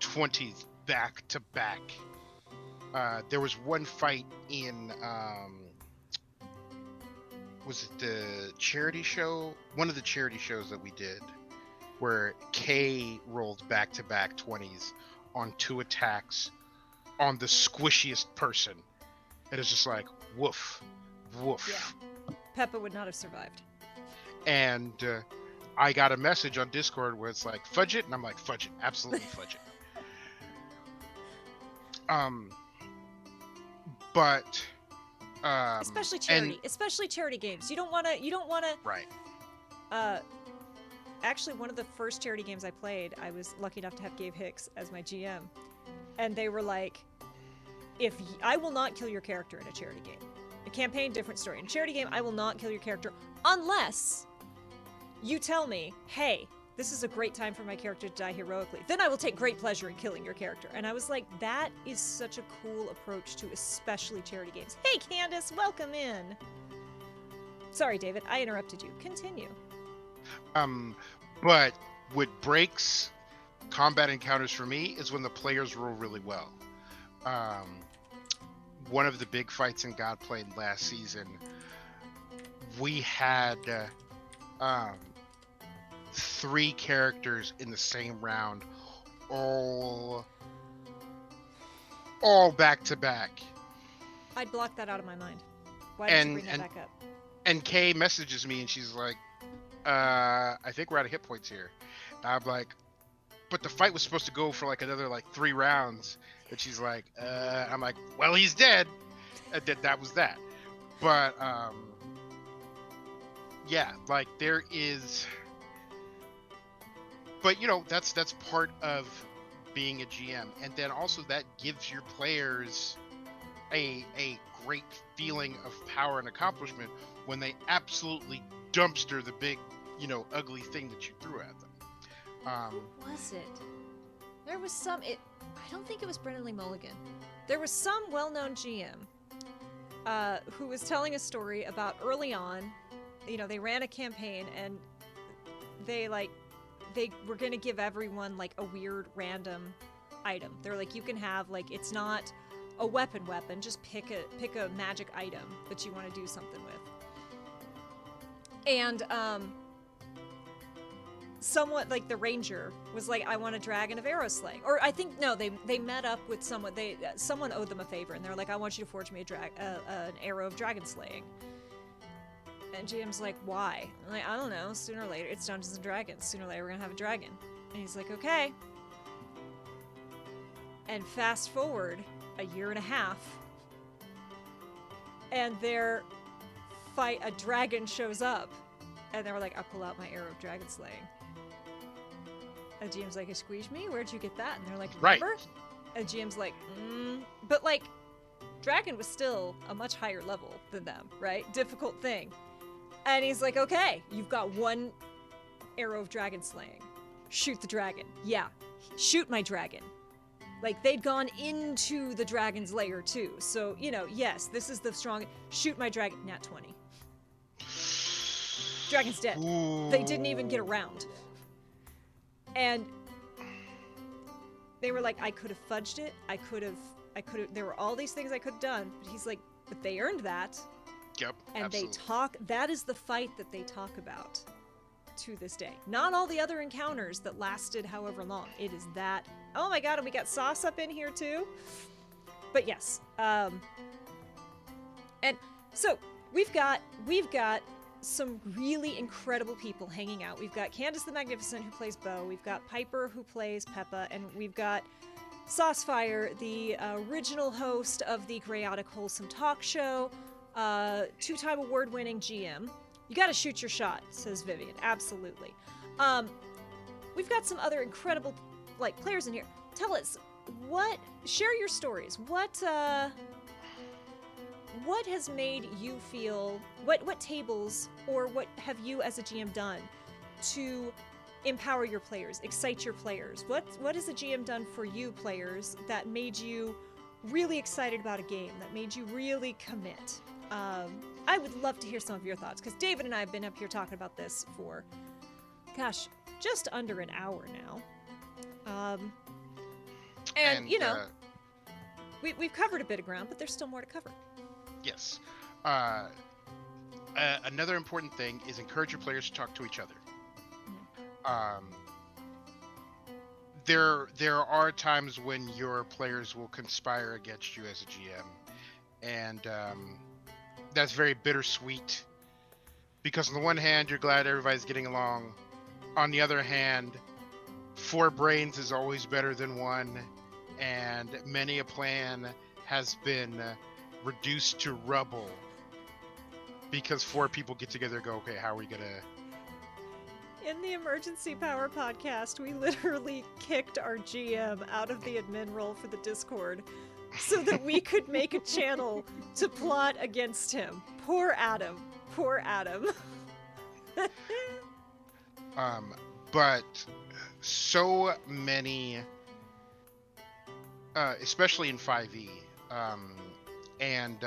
20s back to back. There was one fight in was it the charity show? One of the charity shows that we did, where Kay rolled back-to-back 20s on 2 attacks on the squishiest person. It is just like, woof, woof. Yeah. Peppa would not have survived. And I got a message on Discord where it's like, fudge it, and I'm like, fudge it, absolutely fudge it. But especially charity games. You don't want to right. Actually, one of the first charity games I played, I was lucky enough to have Gabe Hicks as my GM, and they were like, I will not kill your character in a charity game. A campaign, different story. In a charity game, I will not kill your character unless you tell me, hey, this is a great time for my character to die heroically. Then I will take great pleasure in killing your character. And I was like, that is such a cool approach to especially charity games. Hey, Candace, welcome in. Sorry, David, I interrupted you. Continue. But what breaks combat encounters for me is when the players roll really well. One of the big fights in God Played last season, we had 3 characters in the same round, all back to back. I'd block that out of my mind. Why did you bring that back up? And Kay messages me and she's like, I think we're out of hit points here. And I'm like, but the fight was supposed to go for like another 3 rounds. And she's like, I'm like, well, he's dead. That was that. But yeah, like there is. But that's part of being a GM, and then also that gives your players a great feeling of power and accomplishment when they absolutely dumpster the big, ugly thing that you threw at them. Who was it? There was some. I don't think it was Brennan Lee Mulligan. There was some well-known GM who was telling a story about early on. They ran a campaign and they were going to give everyone a weird random item. They're like, you can have it's not a weapon, just pick a magic item that you want to do something with. And someone the ranger was like, I want a dragon of arrow slaying. Or I think no, they met up with someone. Someone owed them a favor, and they're like, I want you to forge me an arrow of dragon slaying. And GM's like, why? I'm like, I don't know. Sooner or later, it's Dungeons and Dragons. Sooner or later, we're gonna have a dragon. And he's like, okay. And fast forward a year and a half, and a dragon shows up, and they were like, I pull out my arrow of dragon slaying. And GM's like, excuse me, where'd you get that? And they're like, remember? Right. And GM's like, but dragon was still a much higher level than them, right? Difficult thing. And he's like, okay, you've got 1 arrow of dragon slaying. Shoot the dragon. Yeah, shoot my dragon. They'd gone into the dragon's lair too. So, yes, this is the strong. Shoot my dragon. Nat 20. Dragon's dead. Ooh. They didn't even get around. And they were like, I could have fudged it. I could have, there were all these things I could have done. But he's like, but they earned that. Yep, and absolutely. That is the fight that they talk about to this day. Not all the other encounters that lasted however long. It is that. Oh my god, and we got Sauce up in here too. But yes. And so we've got some really incredible people hanging out. We've got Candace the Magnificent, who plays Bo. We've got Piper, who plays Peppa, and we've got Saucefire, the original host of the Chaotic Wholesome Talk Show, 2-time award-winning GM. You got to shoot your shot, says Vivian. Absolutely. We've got some other incredible players in here. Tell us share your stories. What has made you feel, what tables or what have you as a GM done to empower your players, excite your players? What has a GM done for you players that made you really excited about a game, that made you really commit? I would love to hear some of your thoughts, because David and I have been up here talking about this for, gosh, just under an hour now. And you know, we've covered a bit of ground, but there's still more to cover. Yes. Another important thing is encourage your players to talk to each other. There are times when your players will conspire against you as a GM, and that's very bittersweet, because on the one hand you're glad everybody's getting along, on the other hand 4 brains is always better than 1, and many a plan has been reduced to rubble because 4 people get together and go, okay, how are we gonna... In the Emergency Power podcast, we literally kicked our GM out of the admin role for the Discord so that we could make a channel to plot against him. Poor Adam. Poor Adam. But so many, especially in 5e, and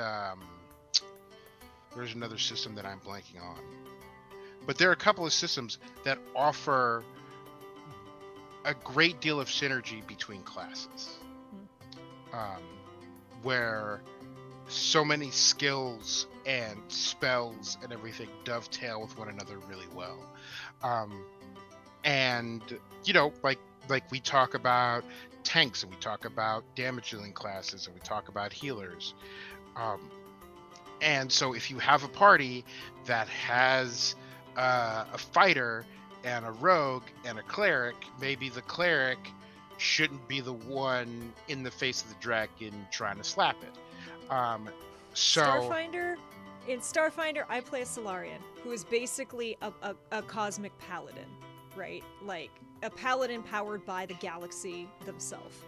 there's another system that I'm blanking on. But there are a couple of systems that offer a great deal of synergy between classes, where so many skills and spells and everything dovetail with one another really well. And, you know, like we talk about tanks, and we talk about damage dealing classes, and we talk about healers. And so if you have a party that has a fighter and a rogue and a cleric, maybe the cleric shouldn't be the one in the face of the dragon trying to slap it. Starfinder, in Starfinder, I play a Solarian who is basically a cosmic paladin, right? Like a paladin powered by the galaxy themselves.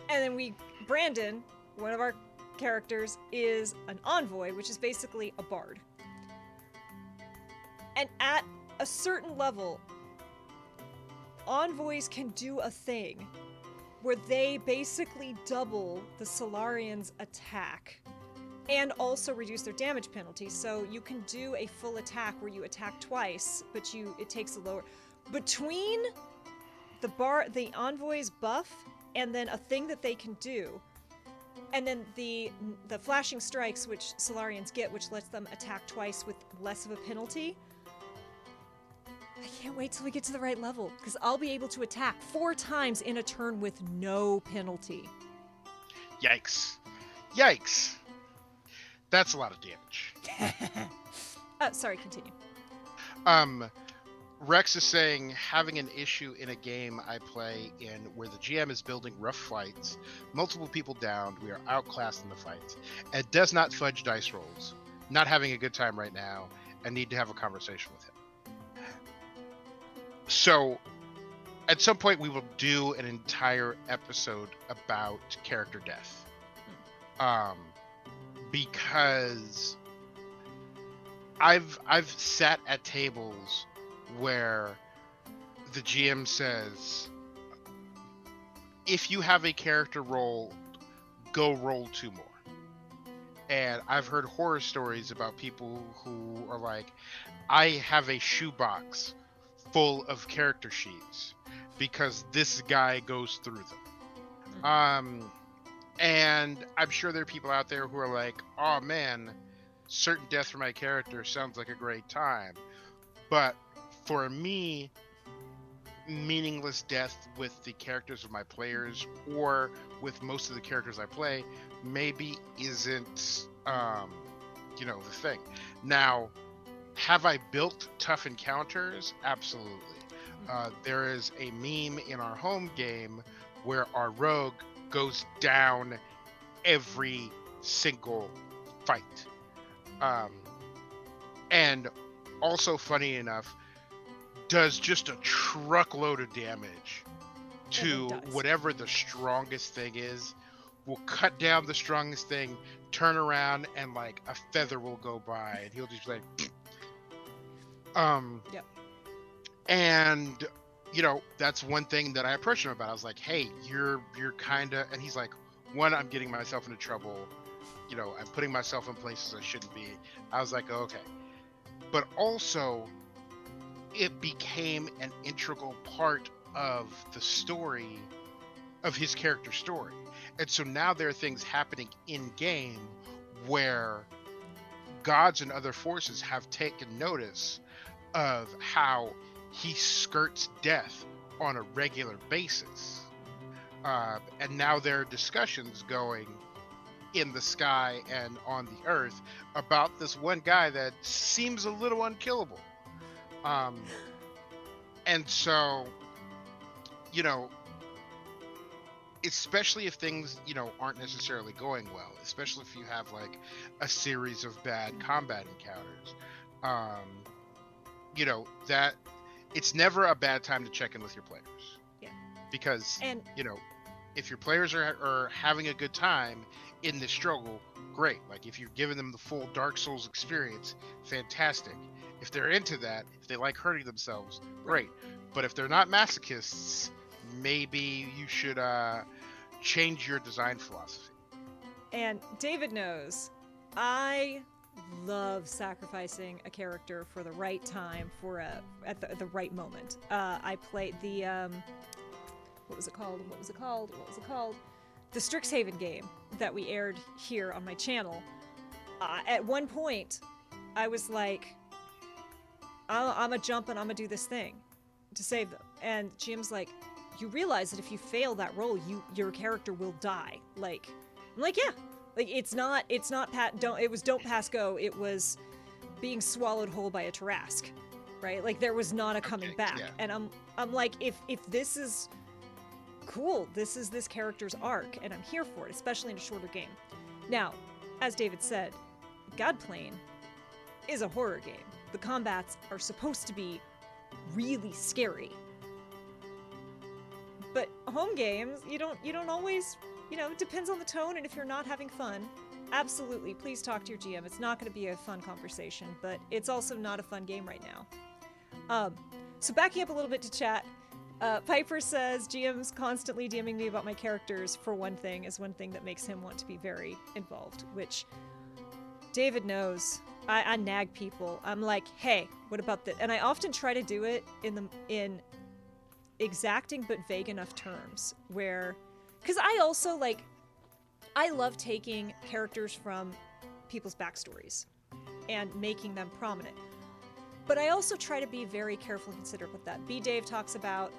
And then Brandon, one of our characters, is an envoy, which is basically a bard. And at a certain level, envoys can do a thing where they basically double the Solarian's attack and also reduce their damage penalty. So you can do a full attack where you attack twice, but it takes a lower... Between the envoy's buff and then a thing that they can do, and then the flashing strikes, which Solarians get, which lets them attack twice with less of a penalty. I can't wait till we get to the right level, because I'll be able to attack 4 times in a turn with no penalty. Yikes. Yikes. That's a lot of damage. Sorry, continue. Rex is saying, having an issue in a game I play in where the GM is building rough fights, multiple people downed, we are outclassed in the fights, and does not fudge dice rolls. Not having a good time right now, and need to have a conversation with him. So, at some point we will do an entire episode about character death. Because I've sat at tables where the GM says, if you have a character roll, go roll 2 more. And I've heard horror stories about people who are like, I have a shoebox full of character sheets because this guy goes through them. And I'm sure there are people out there who are like, oh man, certain death for my character sounds like a great time. But for me, meaningless death with the characters of my players, or with most of the characters I play, maybe isn't, the thing. Now, have I built tough encounters? Absolutely. There is a meme in our home game where our rogue goes down every single fight. Um, and also, funny enough, does just a truckload of damage And then to dies. whatever the strongest thing is. Will cut down the strongest thing, turn around, and like a feather will go by, and he'll just be like, Yep. and that's one thing that I approached him about. I was like, hey, you're kind of, and he's like, one, I'm getting myself into trouble. I'm putting myself in places I shouldn't be. I was like, okay, but also it became an integral part of the story, of his character story. And so now there are things happening in game where gods and other forces have taken notice of how he skirts death on a regular basis. And now there are discussions going in the sky and on the earth about this one guy that seems a little unkillable. And so, especially if things, aren't necessarily going well, especially if you have like a series of bad combat encounters, that it's never a bad time to check in with your players. Yeah. Because, And if your players are having a good time in this struggle, great. Like if you're giving them the full Dark Souls experience, fantastic. If they're into that, if they like hurting themselves, great. But if they're not masochists, maybe you should change your design philosophy. And David knows I love sacrificing a character for the right time at the right moment. I played the what was it called? The Strixhaven game that we aired here on my channel. At one point, I was like, I'm a jump and I'm gonna do this thing to save them. And Jim's like, you realize that if you fail that roll, your character will die. Like, I'm like, yeah. Like don't pass go. It was being swallowed whole by a Tarrasque, right? Like there was not a coming back. Yeah. And I'm like, if this is cool, this is this character's arc, and I'm here for it, especially in a shorter game. Now, as David said, Godplane is a horror game. The combats are supposed to be really scary. But home games, you don't always, it depends on the tone, and if you're not having fun, absolutely, please talk to your GM. It's not going to be a fun conversation, but it's also not a fun game right now. So backing up a little bit to chat, Piper says, GM's constantly DMing me about my characters, for one thing, is one thing that makes him want to be very involved, which David knows. I nag people. I'm like, hey, what about this? And I often try to do it in exacting but vague enough terms where, because I also I love taking characters from people's backstories and making them prominent. But I also try to be very careful and considerate with that. B. Dave talks about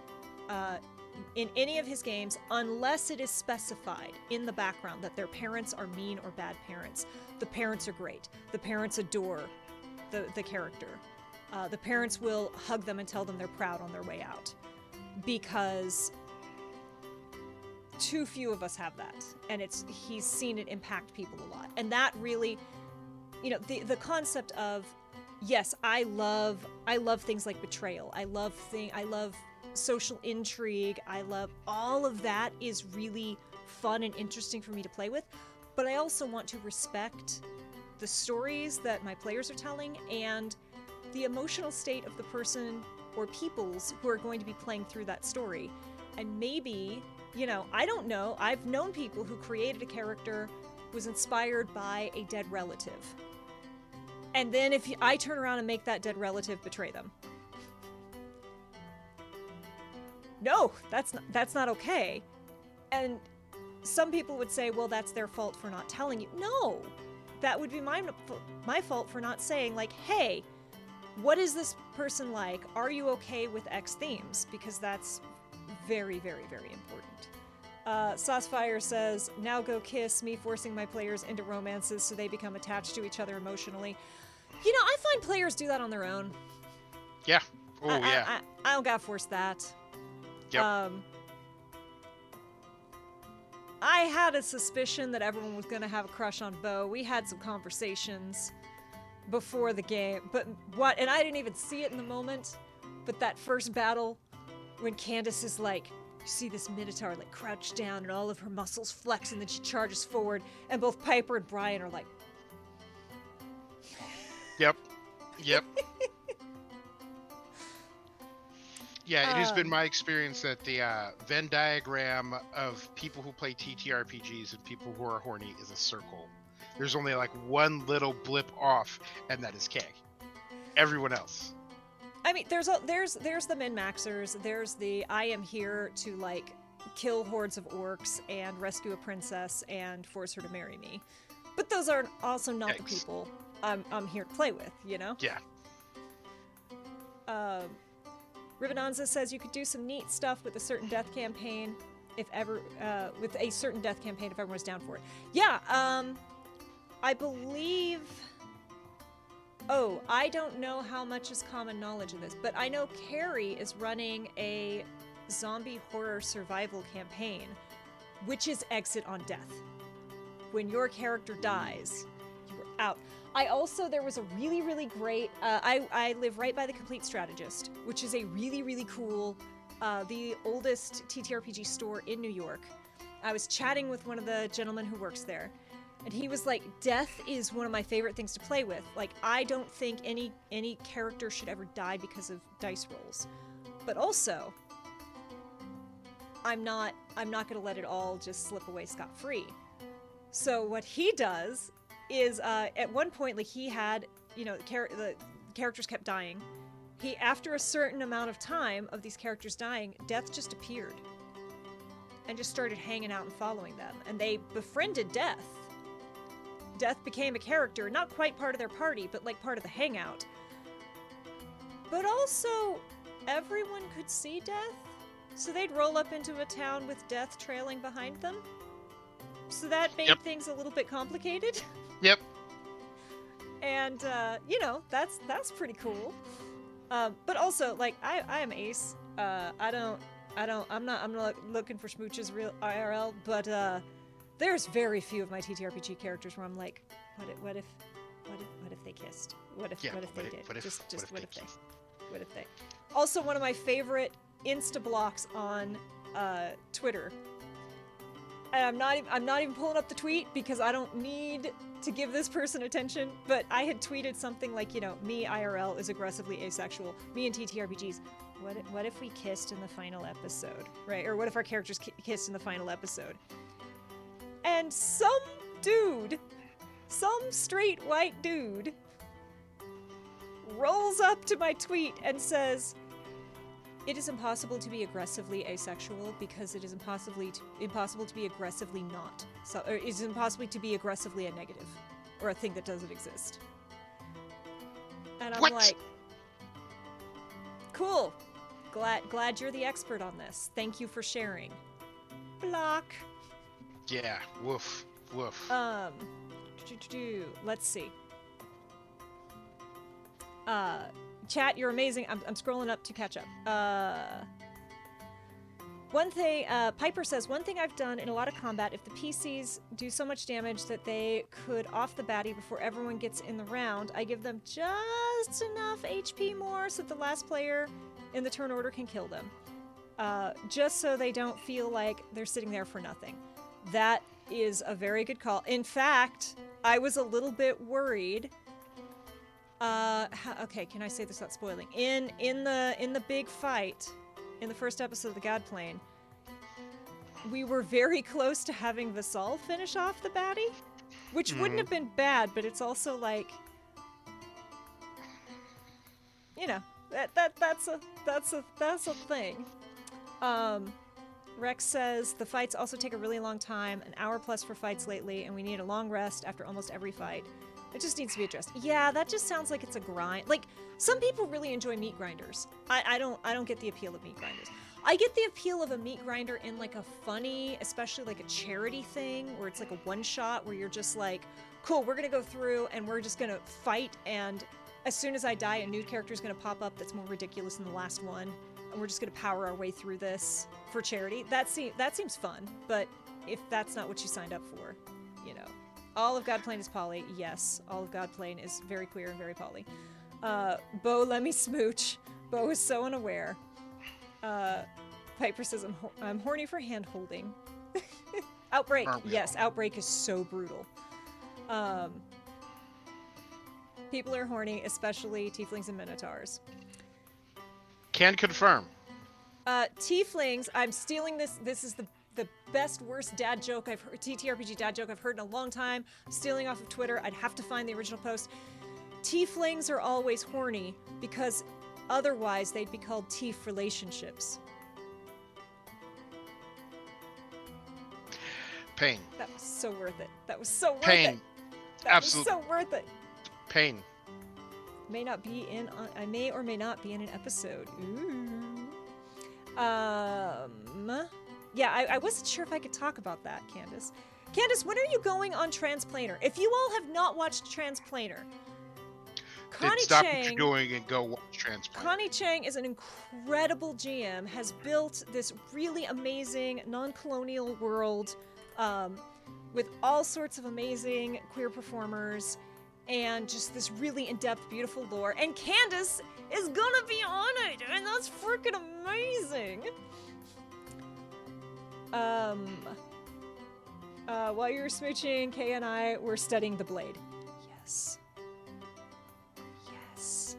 in any of his games, unless it is specified in the background that their parents are mean or bad parents, the parents are great. The parents adore the character. The parents will hug them and tell them they're proud on their way out. Because too few of us have that. And he's seen it impact people a lot. And that really, the concept of, yes, I love things like betrayal. I love social intrigue. I love all of that is really fun and interesting for me to play with. But I also want to respect the stories that my players are telling and the emotional state of the person or peoples who are going to be playing through that story. And maybe, I don't know, I've known people who created a character who was inspired by a dead relative. And then if I turn around and make that dead relative betray them. No, that's not okay. And some people would say, well, that's their fault for not telling you. No, that would be my fault for not saying, like, hey, what is this person like? Are you okay with X themes? Because that's very, very, very important. Saucefire says, now go kiss, me forcing my players into romances so they become attached to each other emotionally. I find players do that on their own. Yeah. Oh, yeah. I don't gotta force that. Yep. I had a suspicion that everyone was gonna have a crush on Bo. We had some conversations. before the game. But what, and I didn't even see it in the moment, but that first battle when Candace is like, you see this Minotaur like crouched down and all of her muscles flex and then she charges forward and both Piper and Brian are like, Yep. Yeah, it has been Um, my experience that the Venn diagram of people who play TTRPGs and people who are horny is a circle. There's only like one little blip off, and that is K. Everyone else. I mean, there's the min-maxers. There's the I am here to like kill hordes of orcs and rescue a princess and force her to marry me. But those are also not the Yikes. people I'm here to play with, you know? Yeah. Rivenanza says you could do some neat stuff with a certain death campaign if ever with a certain death campaign if everyone's down for it. Yeah, I believe. Oh, I don't know how much is common knowledge of this, but I know Carrie is running a zombie horror survival campaign, which is exit on death. When your character dies, you are out. There was a really, really great, I live right by the Complete Strategist, which is a really, really cool, the oldest TTRPG store in New York. I was chatting with one of the gentlemen who works there, and he was like, death is one of my favorite things to play with. Like, I don't think any character should ever die because of dice rolls. But also, I'm not gonna let it all just slip away scot-free. So what he does is, at one point, like, he had, the characters kept dying. After a certain amount of time of these characters dying, death just appeared and just started hanging out and following them. And they befriended Death. Death became a character, not quite part of their party, but like part of the hangout. But also, everyone could see Death, so they'd roll up into a town with Death trailing behind them. So that made things a little bit complicated. Yep. And that's pretty cool. But also, like, I am Ace. I'm not looking for smooches real IRL, but there's very few of my TTRPG characters where I'm like, what if they kissed? What if they did? What if they? Also, one of my favorite Insta blocks on Twitter. And I'm not even pulling up the tweet because I don't need to give this person attention, but I had tweeted something like, me IRL is aggressively asexual. Me and TTRPGs. What if we kissed in the final episode, right? Or what if our characters kissed in the final episode? And some straight white dude, rolls up to my tweet and says, "It is impossible to be aggressively asexual because it is impossible to be aggressively not. So, or it is impossible to be aggressively a negative, or a thing that doesn't exist." And I'm like, cool. Glad you're the expert on this. Thank you for sharing. Block. Yeah. Woof. Let's see. Chat, you're amazing. I'm scrolling up to catch up. One thing, Piper says, one thing I've done in a lot of combat, if the PCs do so much damage that they could off the baddie before everyone gets in the round, I give them just enough HP more so that the last player in the turn order can kill them. Just so they don't feel like they're sitting there for nothing. That is a very good call. In fact, I was a little bit worried. Okay, can I say this without spoiling? In the big fight, in the first episode of the God Plane, we were very close to having Vassal finish off the baddie, which wouldn't have been bad, but it's also like, that's a thing. Rex says the fights also take a really long time, an hour plus for fights lately, and we need a long rest after almost every fight. It just needs to be addressed. Yeah, that just sounds like it's a grind. Like, some people really enjoy meat grinders. I don't get the appeal of meat grinders. I get the appeal of a meat grinder in like a funny, especially like a charity thing, where it's like a one-shot where you're just like, cool, we're gonna go through and we're just gonna fight, and as soon as I die, a new character is gonna pop up that's more ridiculous than the last one, and we're just gonna power our way through this for charity. That seems fun, but if that's not what you signed up for, All of Godplane is poly. Yes, all of Godplane is very queer and very poly. Bo, let me smooch. Bo is so unaware. Piper says, I'm horny for hand holding. Outbreak. Yes, Outbreak is so brutal. People are horny, especially tieflings and minotaurs. Can confirm. Tieflings, I'm stealing this. This is the best, worst dad joke I've heard, TTRPG dad joke I've heard in a long time. I'm stealing off of Twitter. I'd have to find the original post. Tieflings are always horny because otherwise they'd be called tief relationships. Pain. That was so worth it. That was so worth Pain. it. That Absolute. was so worth it. Pain. May not be in. I may or may not be in an episode. Ooh. Yeah, I wasn't sure if I could talk about that, Candace. Candace, when are you going on Transplanar? If you all have not watched Transplanar, Connie Stop Chang, what you're doing and go watch Transplant. Connie Chang is an incredible GM, has built this really amazing non-colonial world with all sorts of amazing queer performers and just this really in-depth, beautiful lore. And Candace is gonna be on it, and that's freaking amazing. While you were smooching, Kay and I were studying the blade. Yes. Yes.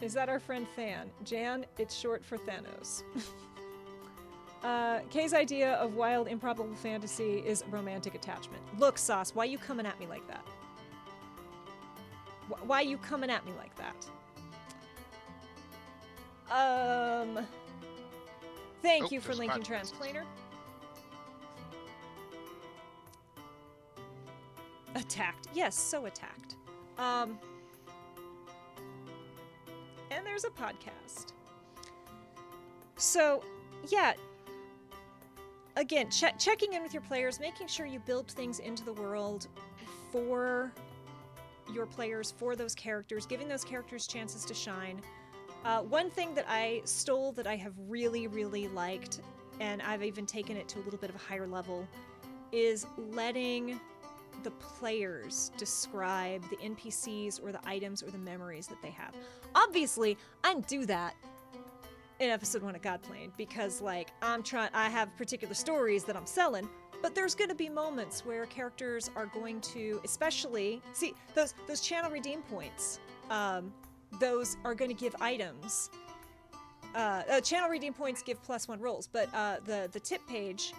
Is that our friend Than? Jan, it's short for Thanos. Kay's idea of wild, improbable fantasy is romantic attachment. Look, Sauce, why you coming at me like that? Why you coming at me like that? Thank you for linking Transplanar. Attacked. Yes, so attacked. And there's a podcast. So, yeah. Again, checking in with your players, making sure you build things into the world for your players, for those characters, giving those characters chances to shine. One thing that I stole that I have really, really liked, and I've even taken it to a little bit of a higher level, is letting the players describe the NPCs or the items or the memories that they have. Obviously, I didn't do that in episode 1 of Godplane because, like, I have particular stories that I'm selling, but there's going to be moments where characters are going to, especially, see, those channel redeem points, those are going to give items. Channel redeem points give +1 rolls, but the tip page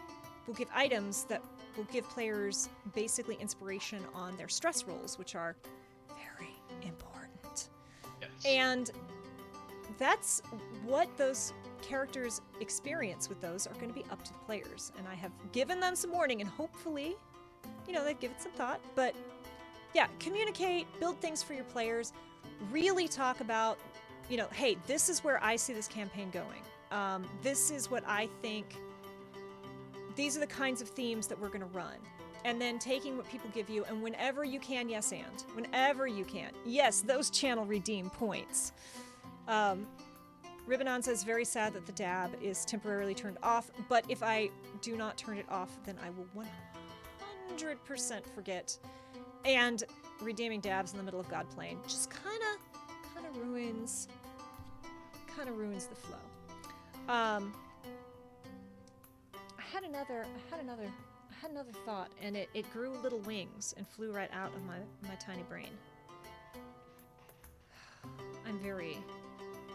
will give items that will give players basically inspiration on their stress rolls, which are very important. Yes. And that's what those characters experience with those are going to be up to the players. And I have given them some warning, and hopefully, they've given some thought. But yeah, communicate, build things for your players, really talk about, hey, this is where I see this campaign going. This is what I think. These are the kinds of themes that we're going to run. And then taking what people give you, and whenever you can, yes, and. Whenever you can. Yes, those channel redeem points. Ribbonon says, very sad that the dab is temporarily turned off, but if I do not turn it off, then I will 100% forget. And redeeming dabs in the middle of Godplane just kind of ruins the flow. I had another thought, and it grew little wings and flew right out of my tiny brain. I'm very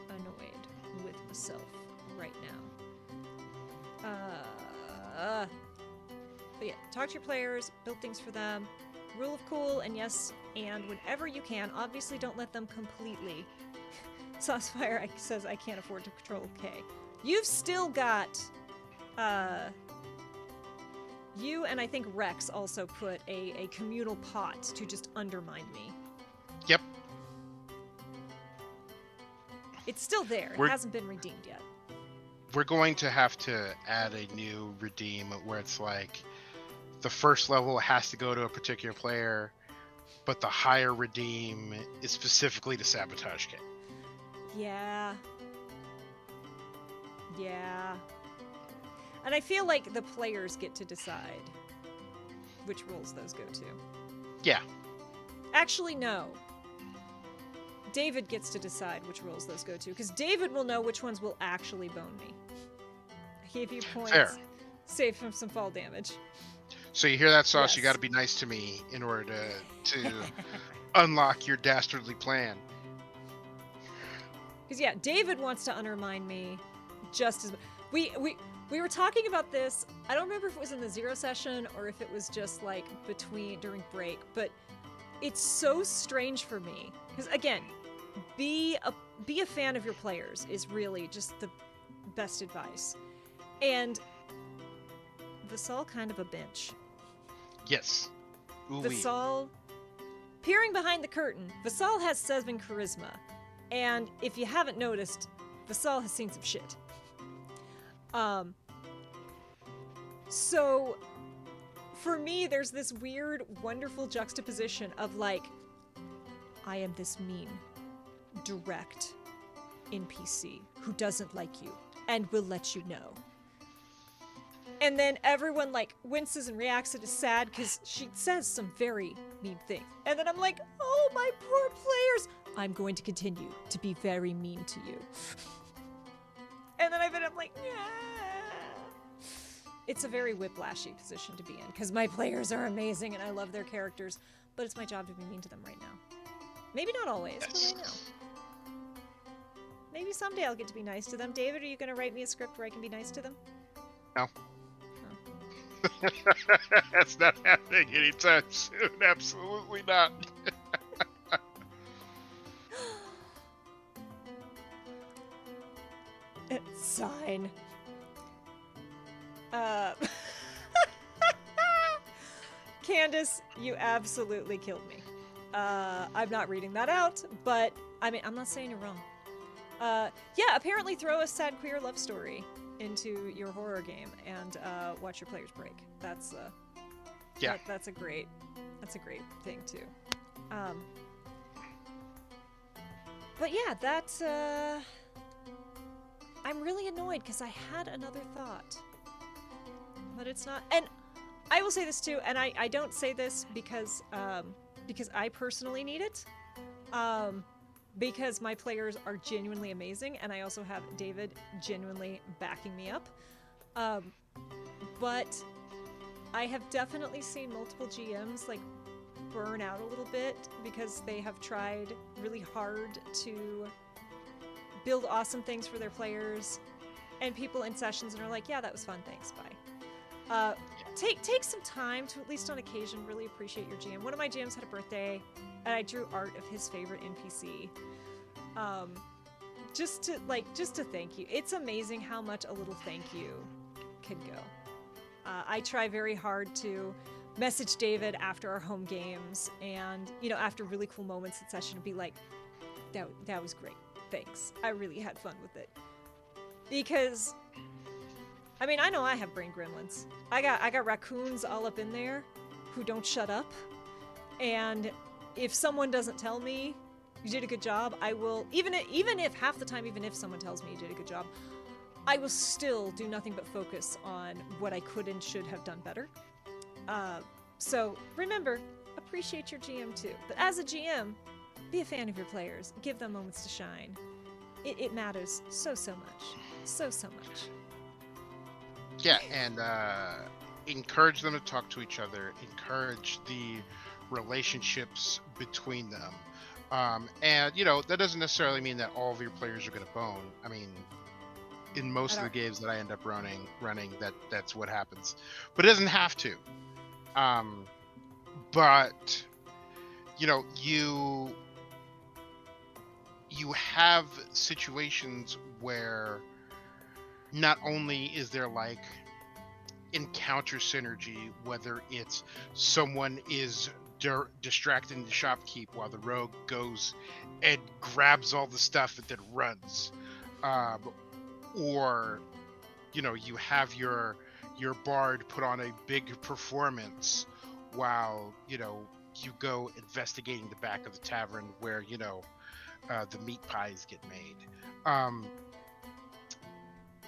annoyed with myself right now. But yeah, talk to your players, build things for them. Rule of cool, and yes, and whenever you can, obviously don't let them completely. Saucefire says, I can't afford to control K. You've still got, you and I think Rex also put a communal pot to just undermine me. Yep. It's still there. It hasn't been redeemed yet. We're going to have to add a new redeem where it's like the first level has to go to a particular player, but the higher redeem is specifically to sabotage K. Yeah. Yeah. And I feel like the players get to decide. which rolls those go to. Yeah. Actually, no. David gets to decide which rolls those go to, because David will know which ones will actually bone me. I gave you points. Fair. Save from some fall damage. So you hear that, Sauce? Yes. You got to be nice to me in order to unlock your dastardly plan. Because yeah, David wants to undermine me just as we were talking about this. I don't remember if it was in the zero session or if it was just like during break, but it's so strange for me because again, be a fan of your players is really just the best advice. And Vassal kind of a bench. Yes. Ooh-wee. Vassal, peering behind the curtain, Vassal has 7 charisma. And if you haven't noticed, Vassal has seen some shit. So for me, there's this weird, wonderful juxtaposition of like, I am this mean, direct NPC who doesn't like you and will let you know. And then everyone like winces and reacts and is sad because she says some very mean things. And then I'm like, oh, my poor players. I'm going to continue to be very mean to you. And then I'm like, yeah. It's a very whiplashy position to be in because my players are amazing and I love their characters, but it's my job to be mean to them right now. Maybe not always, but right now. Maybe someday I'll get to be nice to them. David, are you going to write me a script where I can be nice to them? No. That's not happening anytime soon. Absolutely not. Sign. Candace, you absolutely killed me. I'm not reading that out, but I mean, I'm not saying you're wrong. Yeah, apparently throw a sad queer love story into your horror game and watch your players break. That's yeah. That's a great thing too. But yeah, that's I'm really annoyed because I had another thought, but it's not. And I will say this too, and I don't say this because I personally need it. Because my players are genuinely amazing, and I also have David genuinely backing me up. But I have definitely seen multiple GMs like burn out a little bit because they have tried really hard to build awesome things for their players, and people in sessions and are like, yeah, that was fun, thanks, bye. Take some time to, at least on occasion, really appreciate your GM. One of my GMs had a birthday, and I drew art of his favorite NPC. Just to thank you. It's amazing how much a little thank you can go. I try very hard to message David after our home games and, after really cool moments in session and be like, that was great. Thanks. I really had fun with it. Because, I mean, I know I have brain gremlins. I got raccoons all up in there who don't shut up. And if someone doesn't tell me you did a good job, I will, even if half the time, even if someone tells me you did a good job, I will still do nothing but focus on what I could and should have done better. So remember, appreciate your GM too. But as a GM, be a fan of your players. Give them moments to shine. It matters so much. So much. Yeah, and encourage them to talk to each other. Encourage the relationships between them. And, that doesn't necessarily mean that all of your players are going to bone. I mean, in most of the games that I end up running, that's what happens. But it doesn't have to. But, you have situations where not only is there like encounter synergy, whether it's someone is distracting the shopkeep while the rogue goes and grabs all the stuff and then runs, or you have your bard put on a big performance while you go investigating the back of the tavern where the meat pies get made.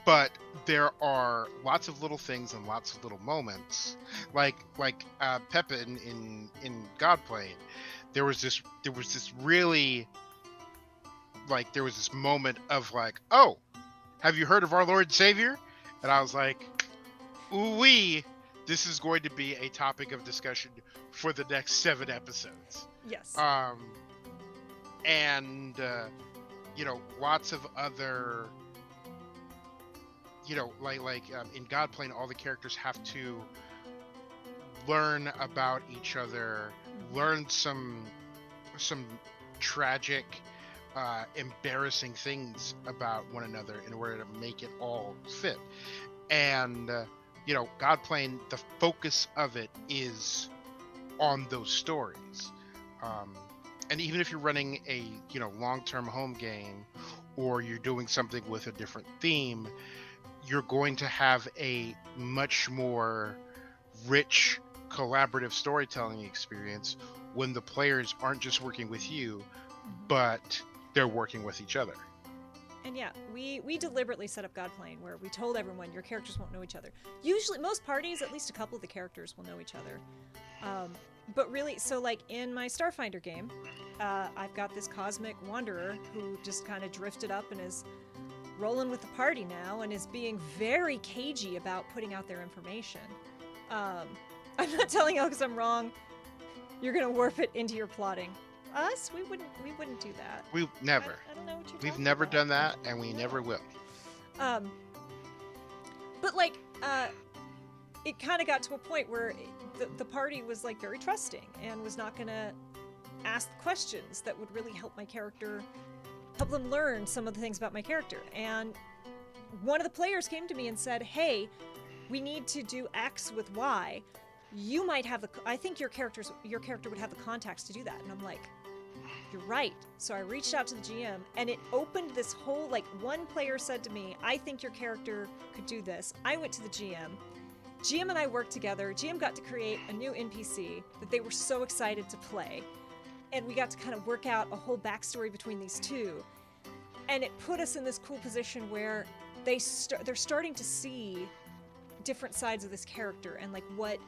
but there are lots of little things and lots of little moments, like Peppa in Godplane. There was this really, like, there was this moment of like, oh, have you heard of our Lord and Savior? And I was like, ooh wee, this is going to be a topic of discussion for the next 7 episodes. Yes. And lots of other, in Godplane, all the characters have to learn about each other, learn some tragic, embarrassing things about one another in order to make it all fit. And Godplane, the focus of it is on those stories. And even if you're running a long-term home game, or you're doing something with a different theme, you're going to have a much more rich collaborative storytelling experience when the players aren't just working with you, but they're working with each other. And yeah, we deliberately set up Godplane where we told everyone your characters won't know each other. Usually, most parties, at least a couple of the characters will know each other. But really, so like in my Starfinder game, I've got this cosmic wanderer who just kind of drifted up and is rolling with the party now and is being very cagey about putting out their information. I'm not telling Alex I'm wrong. You're gonna warp it into your plotting. Us? We wouldn't do that. We've never. I don't know what you're We've talking never about. done that, and we never will. But like, it kind of got to a point where the party was like very trusting and was not gonna ask questions that would really help my character, help them learn some of the things about my character. And one of the players came to me and said, "Hey, we need to do X with Y. You might have I think your character would have the contacts to do that." And I'm like, "You're right." So I reached out to the GM, and it opened this whole, like, one player said to me, "I think your character could do this." I went to the GM. GM and I worked together. GM got to create a new NPC that they were so excited to play. And we got to kind of work out a whole backstory between these two. And it put us in this cool position where they're starting to see different sides of this character and like what's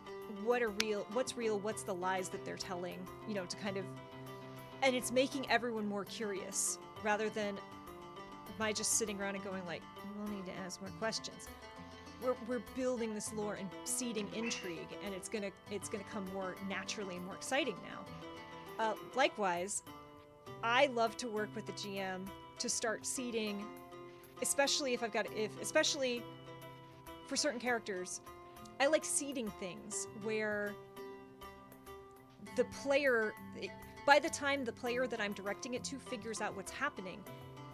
real, what's the lies that they're telling, to kind of, and it's making everyone more curious rather than my just sitting around and going like, we'll need to ask more questions. We're building this lore and seeding intrigue, and it's gonna come more naturally and more exciting now. Likewise, I love to work with the GM to start seeding, especially especially for certain characters. I like seeding things where the player, by the time the player that I'm directing it to figures out what's happening,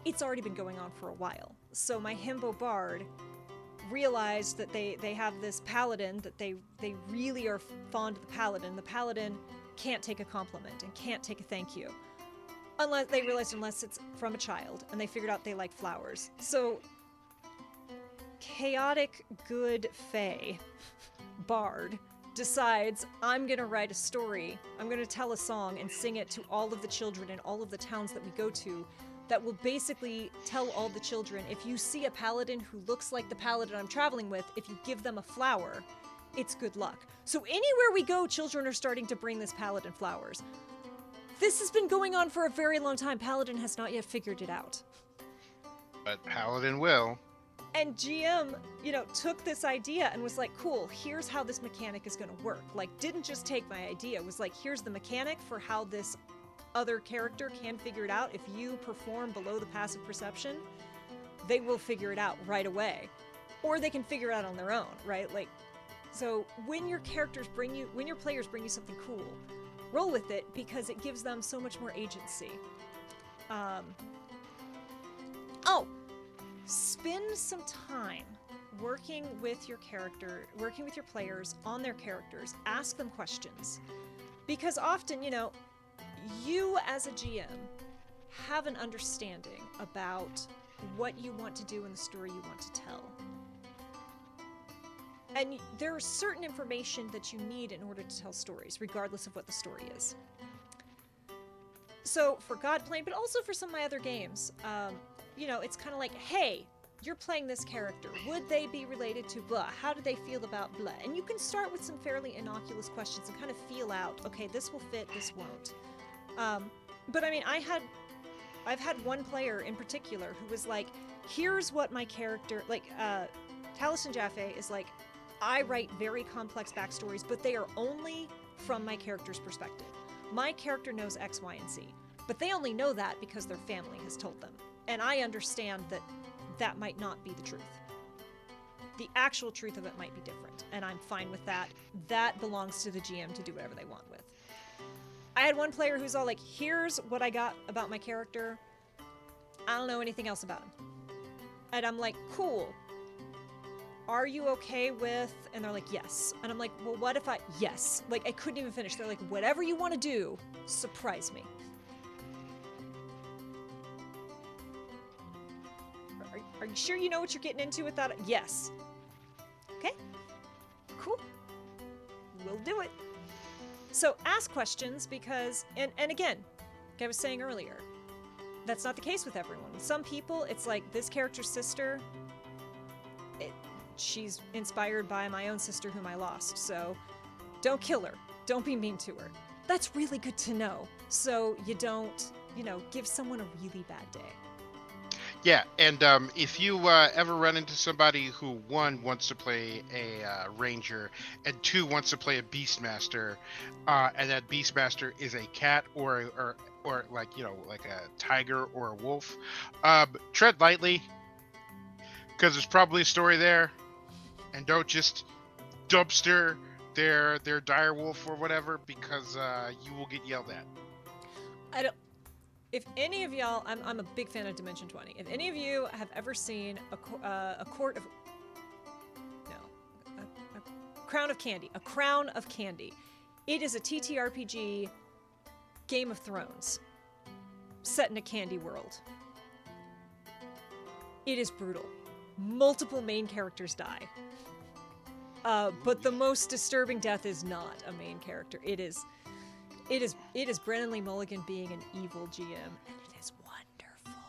it's already been going on for a while. So my himbo bard realized that they have this paladin that they really are fond of the paladin. The paladin can't take a compliment and can't take a thank you. Unless it's from a child, and they figured out they like flowers. So chaotic good fae bard decides, I'm gonna write a story, I'm gonna tell a song and sing it to all of the children in all of the towns that we go to, that will basically tell all the children, if you see a paladin who looks like the paladin I'm traveling with, if you give them a flower, it's good luck. So anywhere we go, children are starting to bring this paladin flowers. This has been going on for a very long time. Paladin has not yet figured it out. But Paladin will. And GM, took this idea and was like, cool, here's how this mechanic is going to work. Like, didn't just take my idea. Was like, here's the mechanic for how this other character can figure it out. If you perform below the passive perception, they will figure it out right away. Or they can figure it out on their own, right? Like, so when your players bring you something cool, roll with it, because it gives them so much more agency. Spend some time working with your players on their characters. Ask them questions. Because often, you as a GM have an understanding about what you want to do in the story you want to tell. And there is certain information that you need in order to tell stories, regardless of what the story is. So for Godplane, but also for some of my other games, it's kind of like, hey, you're playing this character. Would they be related to blah? How do they feel about blah? And you can start with some fairly innocuous questions and kind of feel out, okay, this will fit, this won't. But I mean, I've had one player in particular who was like, here's what my character, like, Taliesin Jaffe is like, I write very complex backstories, but they are only from my character's perspective. My character knows X, Y, and Z, but they only know that because their family has told them. And I understand that that might not be the truth. The actual truth of it might be different, and I'm fine with that. That belongs to the GM to do whatever they want with. I had one player who's all like, here's what I got about my character. I don't know anything else about him. And I'm like, cool. Are you okay with, and they're like, yes. And I'm like, well, what if yes. Like, I couldn't even finish. They're like, whatever you want to do, surprise me. Are you sure you know what you're getting into with that? Yes. Okay. Cool. We'll do it. So ask questions because, and again, like I was saying earlier, that's not the case with everyone. With some people, it's like this character's sister, she's inspired by my own sister whom I lost. So don't kill her. Don't be mean to her. That's really good to know. So you don't, give someone a really bad day. Yeah, and if you ever run into somebody who, one, wants to play a ranger, and two, wants to play a beastmaster, and that beastmaster is a cat or like like a tiger or a wolf, tread lightly, because there's probably a story there, and don't just dumpster their dire wolf or whatever, because you will get yelled at. If any of y'all, I'm a big fan of Dimension 20. If any of you have ever seen a Crown of Candy, a Crown of Candy, it is a TTRPG Game of Thrones set in a candy world. It is brutal. Multiple main characters die. But the most disturbing death is not a main character. It is Brennan Lee Mulligan being an evil GM, and it is wonderful.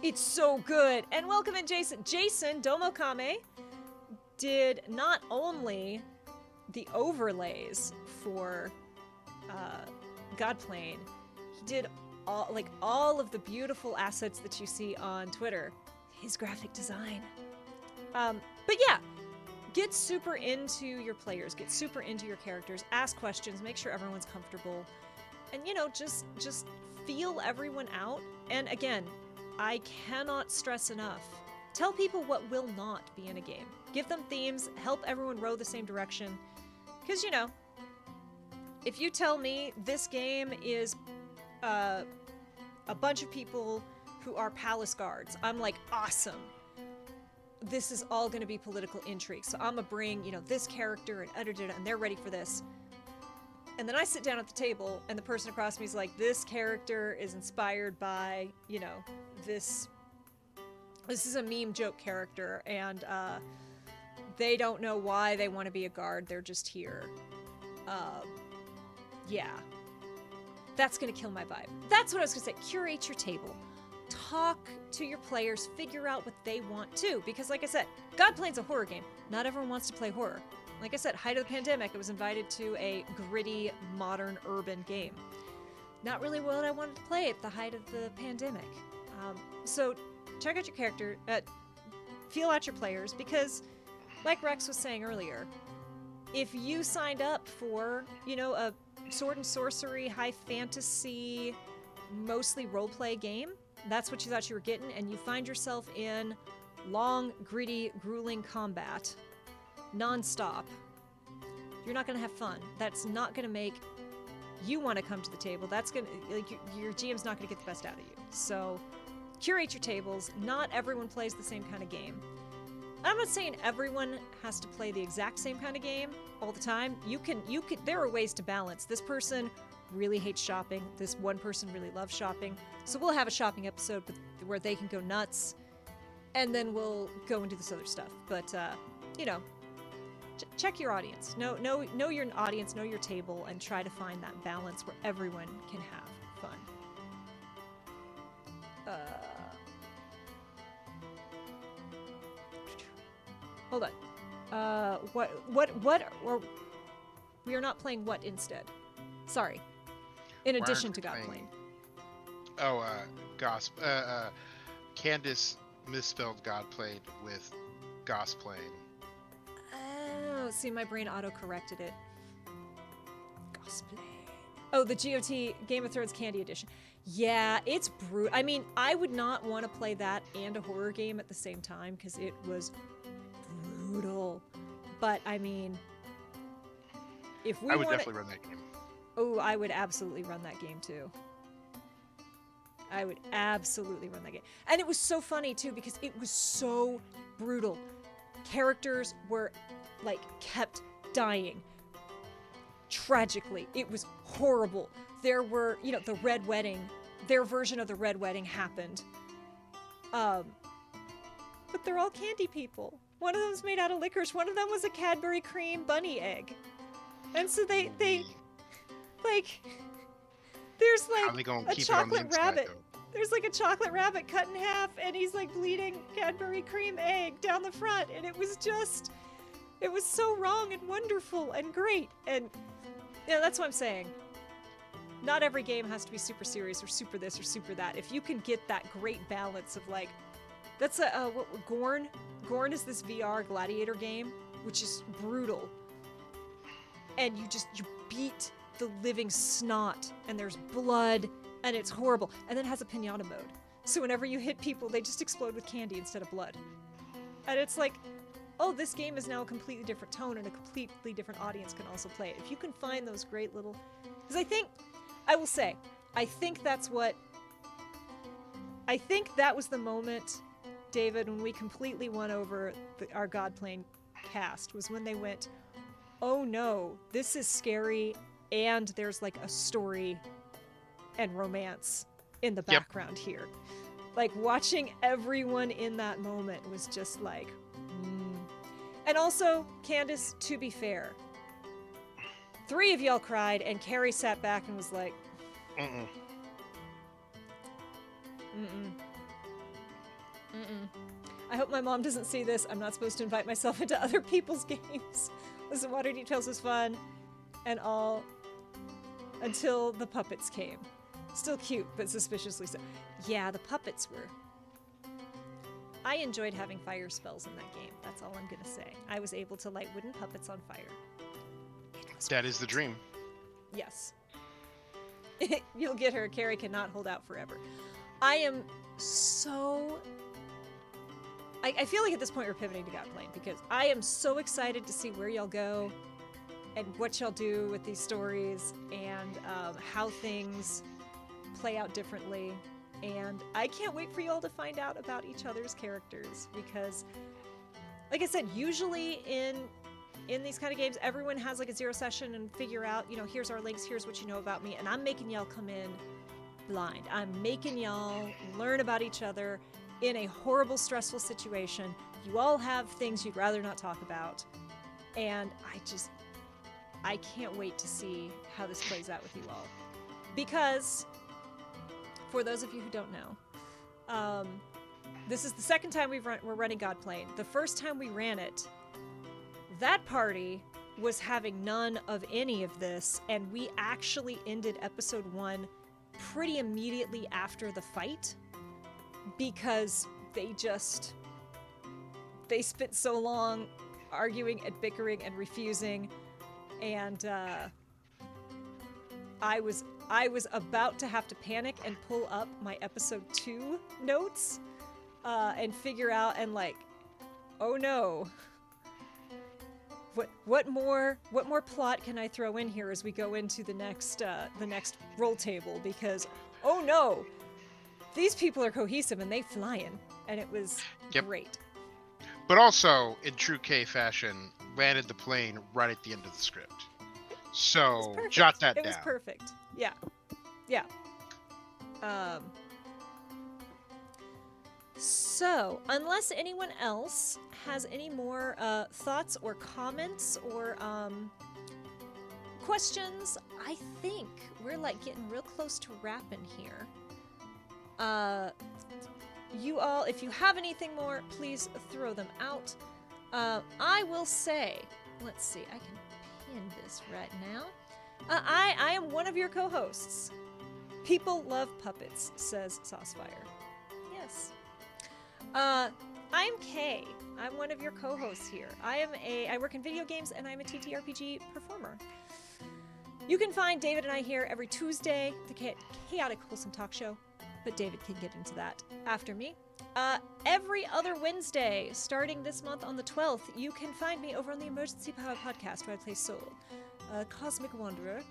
It's so good. And welcome in, Jason. Jason Domokame did not only the overlays for Godplane, he did all of the beautiful assets that you see on Twitter. His graphic design. But yeah. Get super into your players, get super into your characters, ask questions, make sure everyone's comfortable, and just feel everyone out. And again, I cannot stress enough, tell people what will not be in a game. Give them themes, help everyone row the same direction. Because if you tell me this game is a bunch of people who are palace guards, I'm like, awesome. This is all going to be political intrigue. So I'm going to bring, this character and they're ready for this. And then I sit down at the table and the person across me is like, this character is inspired by, this is a meme joke character, and they don't know why they want to be a guard. They're just here. Yeah. That's going to kill my vibe. That's what I was going to say. Curate your table. Talk to your players, figure out what they want too. Because like I said, Godplane's a horror game. Not everyone wants to play horror. Like I said, height of the pandemic, I was invited to a gritty, modern, urban game. Not really what I wanted to play at the height of the pandemic. So check out your character, feel out your players, because like Rex was saying earlier, if you signed up for, a sword and sorcery, high fantasy, mostly roleplay game, that's what you thought you were getting, and you find yourself in long, gritty, grueling combat, non-stop, you're not going to have fun. That's not going to make you want to come to the table. That's going to, your GM's not going to get the best out of you. So curate your tables. Not everyone plays the same kind of game. I'm not saying everyone has to play the exact same kind of game all the time. You can, there are ways to balance. This person really hates shopping. This one person really loves shopping. So we'll have a shopping episode where they can go nuts, and then we'll go into this other stuff. But, check your audience. Know your audience, know your table, and try to find that balance where everyone can have fun. Hold on. Or we are not playing what instead? Sorry. In Why addition aren't to we Godplane. Oh, Candace misspelled Godplane with Gosplaying. Oh, see, my brain auto-corrected it. Gospel. Oh, the GOT Game of Thrones Candy Edition. Yeah, it's brutal. I mean, I would not want to play that and a horror game at the same time because it was brutal. But, I mean, if we I would wanna... definitely run that game. Oh, I would absolutely run that game too. I would absolutely run that game. And it was so funny too because it was so brutal. Characters were, like, kept dying. Tragically. It was horrible. There were, you know, the Red Wedding. Their version of the Red Wedding happened. But they're all candy people. One of them's made out of licorice. One of them was a Cadbury cream bunny egg. And so they like, there's How like they gonna a keep it on the chocolate inside, rabbit. though? There's like a chocolate rabbit cut in half, and he's like bleeding Cadbury cream egg down the front, and it was so wrong and wonderful and great. And yeah, that's what I'm saying. Not every game has to be super serious or super this or super that. If you can get that great balance of like, that's Gorn. Gorn is this VR gladiator game, which is brutal. And you beat the living snot, and there's blood, and it's horrible. And then it has a pinata mode. So whenever you hit people, they just explode with candy instead of blood. And it's like, oh, this game is now a completely different tone, and a completely different audience can also play it. If you can find those great little... Because I will say, I think that was the moment, David, when we completely won over our Godplane cast, was when they went, oh no, this is scary, and there's like a story and romance in the background here. Like, watching everyone in that moment was just like, And also, Candace, to be fair, 3 of y'all cried, and Carrie sat back and was like, Mm-mm. I hope my mom doesn't see this. I'm not supposed to invite myself into other people's games. Listen, Waterdeep Tales was fun and all until the puppets came. Still cute, but suspiciously so. Yeah, the puppets were... I enjoyed having fire spells in that game. That's all I'm gonna say. I was able to light wooden puppets on fire. That is the dream. Yes. You'll get her. Carrie cannot hold out forever. I am so... I feel like at this point we're pivoting to Godplane because I am so excited to see where y'all go and what y'all do with these stories and how things play out differently. And I can't wait for y'all to find out about each other's characters because, like I said, usually in these kind of games, everyone has like a 0 session and figure out, you know, here's our links, here's what you know about me, and I'm making y'all come in blind. I'm making y'all learn about each other in a horrible, stressful situation. You all have things you'd rather not talk about, and I can't wait to see how this plays out with you all. Because, for those of you who don't know, this is the second time we're running Godplane. The first time we ran it, that party was having none of any of this, and we actually ended episode 1 pretty immediately after the fight because they spent so long arguing and bickering and refusing, and I was about to have to panic and pull up my episode 2 notes and figure out and like, oh no, what more plot can I throw in here as we go into the next roll table, because oh no, these people are cohesive and they flying, and it was great. But also, in true K fashion, landed the plane right at the end of the script. So jot that down. It was perfect. Yeah. So, unless anyone else has any more thoughts or comments or questions, I think we're like getting real close to wrapping here. You all, if you have anything more, please throw them out. I will say, let's see, I can pin this right now. I am one of your co-hosts. People love puppets, says Saucefire. Yes. I'm Kay. I'm one of your co-hosts here. I work in video games and I'm a TTRPG performer. You can find David and I here every Tuesday, the Chaotic Wholesome Talk Show, but David can get into that after me. Every other Wednesday, starting this month on the 12th, you can find me over on the Emergency Power Podcast where I play Soul, a Cosmic Wanderer.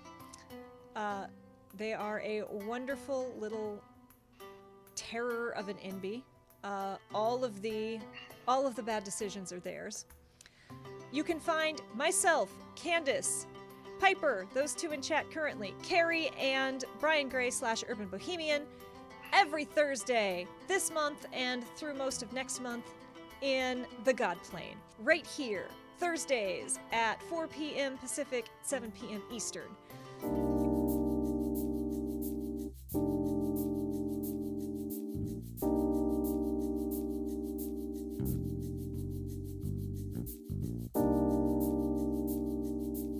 They are a wonderful little terror of an NB. All of the bad decisions are theirs. You can find myself, Candace, Piper, those two in chat currently, Carrie and Brian Gray / Urban Bohemian, every Thursday this month and through most of next month in the God Plane, right here, Thursdays at 4 p.m. Pacific, 7 p.m. Eastern.